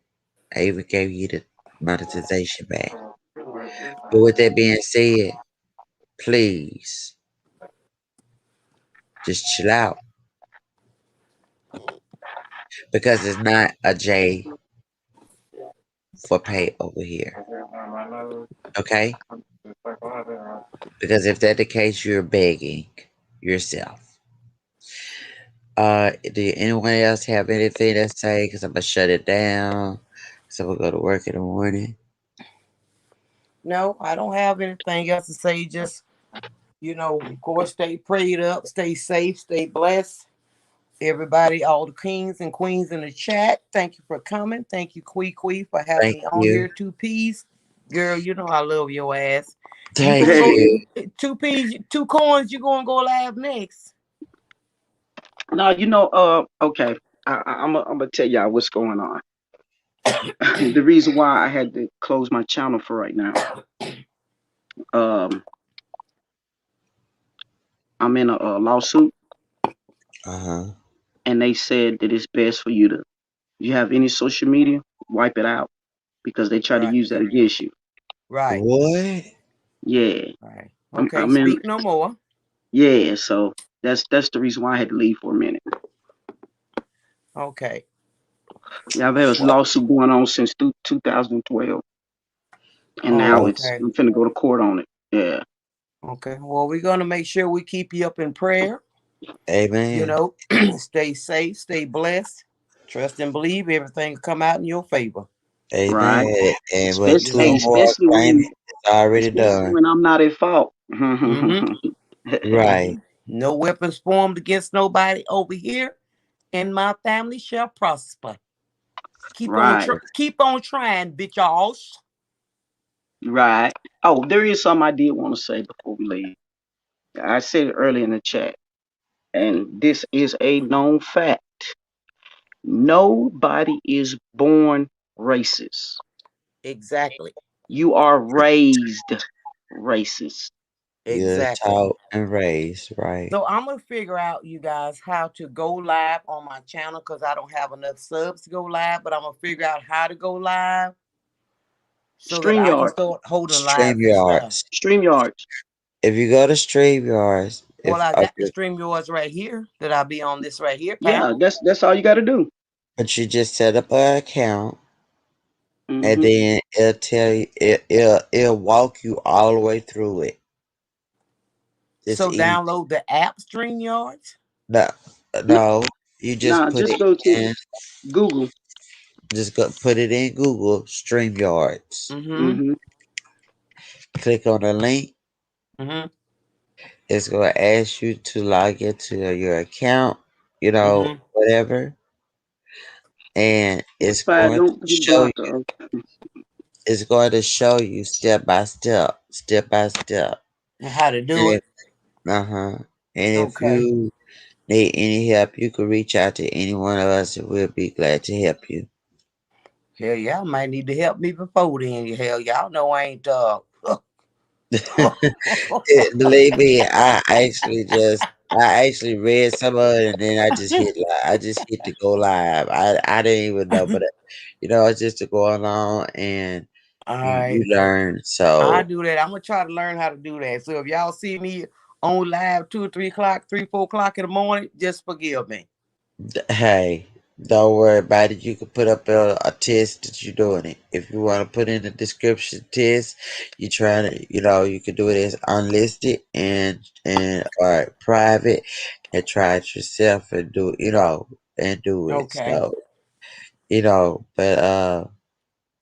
I even gave you the monetization back. But with that being said, please just chill out because it's not a J for pay over here. Okay? Because if that's the case, you're begging yourself. Do anyone else have anything to say? Because I'm gonna shut it down. So we'll go to work in the morning. No, I don't have anything else to say. Just, of course, stay prayed up, stay safe, stay blessed. Everybody, all the kings and queens in the chat, thank you for coming. Thank you, Quee, for having Thank me on you. here. Two Peas. Girl, you know I love your ass. You Thank gonna go you. two peas, two coins, you gonna go live next. No, okay. I'm gonna tell y'all what's going on. The reason why I had to close my channel for right now. Um, I'm in a lawsuit, Uh huh. and they said that it's best for you to, if you have any social media, wipe it out because they try to Right, use that against you. right, What? Yeah, right. I'm Okay, I'm in. speak no more. Yeah, so that's the reason why I had to leave for a minute. Okay, Yeah, I've had a lawsuit going on since 2012, and now okay, I'm finna go to court on it. Yeah, okay. Well, we're gonna make sure we keep you up in prayer. You Amen. know, stay safe, stay blessed. Trust and believe everything will come out in your favor. Amen. right. And what You two or Especially, know. more are especially claiming, when, it's already especially done. when I'm not at fault. Mm-hmm. Right. No weapons formed against nobody over here, and my family shall prosper. Right, Keep on trying, bitch y'all. right. Oh, there is something I did want to say before we leave. I said it earlier in the chat, and this is a known fact. Nobody is born racist. Exactly. You are raised racist. You're Exactly. taught and raised, right? So I'm gonna figure out, you guys, how to go live on my channel because I don't have enough subs to go live, but I'm gonna figure out how to go live so that I can StreamYard, start holding lives and stuff. StreamYards. StreamYards. If you go to StreamYards, Well, if I of got the stream yours right here that I'll be on this right here Yeah, panel. that's all you got to do. but you just set up an account and Hmm. then it'll tell you it'll walk you all the way through it. It's So easy. download the app StreamYards. No, no, you just Nah, put just it go to in. Google. Just go put it in Google StreamYards. Mm-hmm. Hmm. Click on the link. Mm-hmm. It's gonna ask you to log into your account. Mm-hmm. Whatever, and That's fine. Don't block her. it's going to show you step by step. And how to do And it. if, uh-huh. And if Okay. you need any help, you can reach out to any one of us and we'll be glad to help you. Hell, y'all might need to help me before then. Hell, y'all know I ain't Believe me, I actually read some of it and then I just hit I just hit to go live. I didn't even know, but it's just to go along and All you right. learn. I So do that. I'm gonna try to learn how to do that. So if y'all see me on live 2 or 3 o'clock, 3, 4 o'clock in the morning, just forgive me. hey, don't worry about it. You can put up a test that you're doing it. If you want to put in the description test, you try to, you can do it as unlisted and or private, and try it yourself and and do it. Okay. So but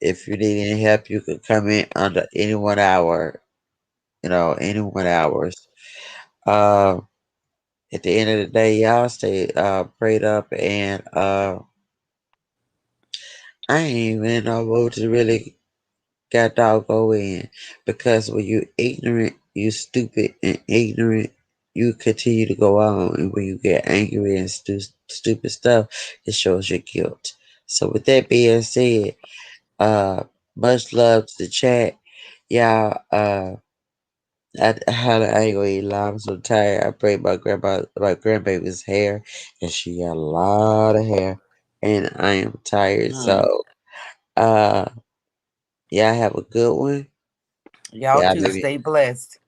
if you need any help, you can comment under any 1 hour, any 1 hours. Uh, at the end of the day, y'all stay prayed up and I ain't even know what to really got doggo in because when you ignorant, you stupid and ignorant, you continue to go on, and when you get angry and stupid stuff, it shows your guilt. So with that being said, uh, much love to the chat, y'all. I ain't gonna eat lie. I'm so tired. I braid my grandbaby's hair, and she got a lot of hair, and I am tired. Hmm. So, uh. Y'all have a good one. Y'all Y'all too. maybe Stay blessed.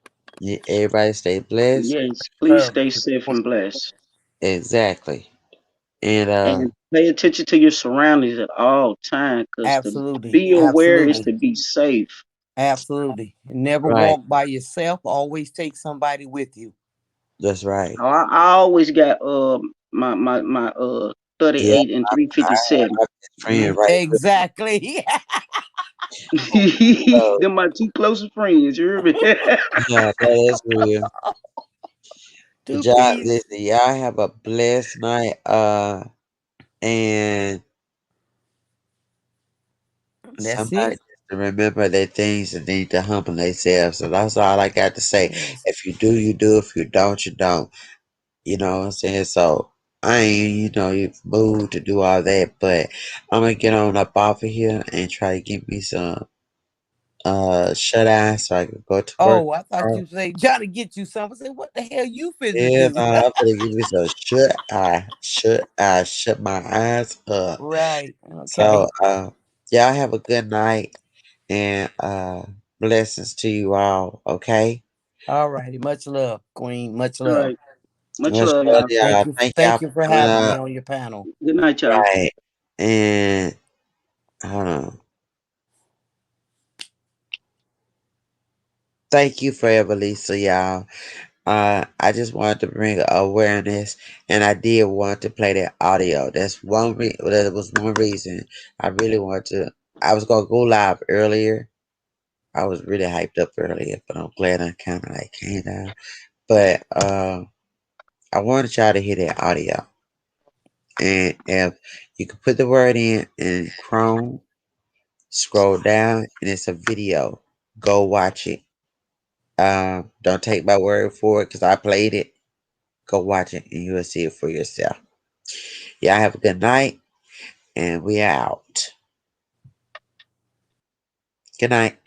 everybody stay blessed. Yes, please Love. stay safe and blessed. Exactly. And And pay attention to your surroundings at all times, because to Absolutely. be aware is Absolutely. to be safe. Absolutely. Never right, walk by yourself. Always take somebody with you. that's right. I always got my Yeah, 38 and I have 357. my best friend right with Exactly. me. So They're my two closest friends, you hear me? yeah, that is real. But Two y'all piece. listen, y'all have a blessed night. And That's somebody it. just to remember their things and need to humble themselves. So that's all I got to say. Yes. If you do, you do. If you don't, you don't. You know what I'm saying? So I ain't, you moved to do all that, but I'm gonna get on up off of here and try to get me some shut eye so I can go to work Oh, I thought tomorrow. you say trying to get you something. I said, what the hell you finna Yeah, do? no, I'm gonna give me some shut my eyes up. Right. So Okay. y'all have a good night and blessings to you all, okay? All righty. Much love, Queen. Much All love. right. Much Much love, love y'all. to y'all. Thank y'all Thank you for for coming having me up. on your panel. Good night, y'all. Right. And hold on. Thank you forever, Lisa, y'all. I just wanted to bring awareness, and I did want to play that audio. That was one reason I really wanted to. I was gonna go live earlier. I was really hyped up earlier, but I'm glad I kind of like came down. But I wanted y'all to hear that audio, and if you could put the word in Chrome, scroll down, and it's a video. Go watch it. Don't take my word for it because I played it. Go watch it and you'll see it for yourself. Y'all have a good night and we out. Good night.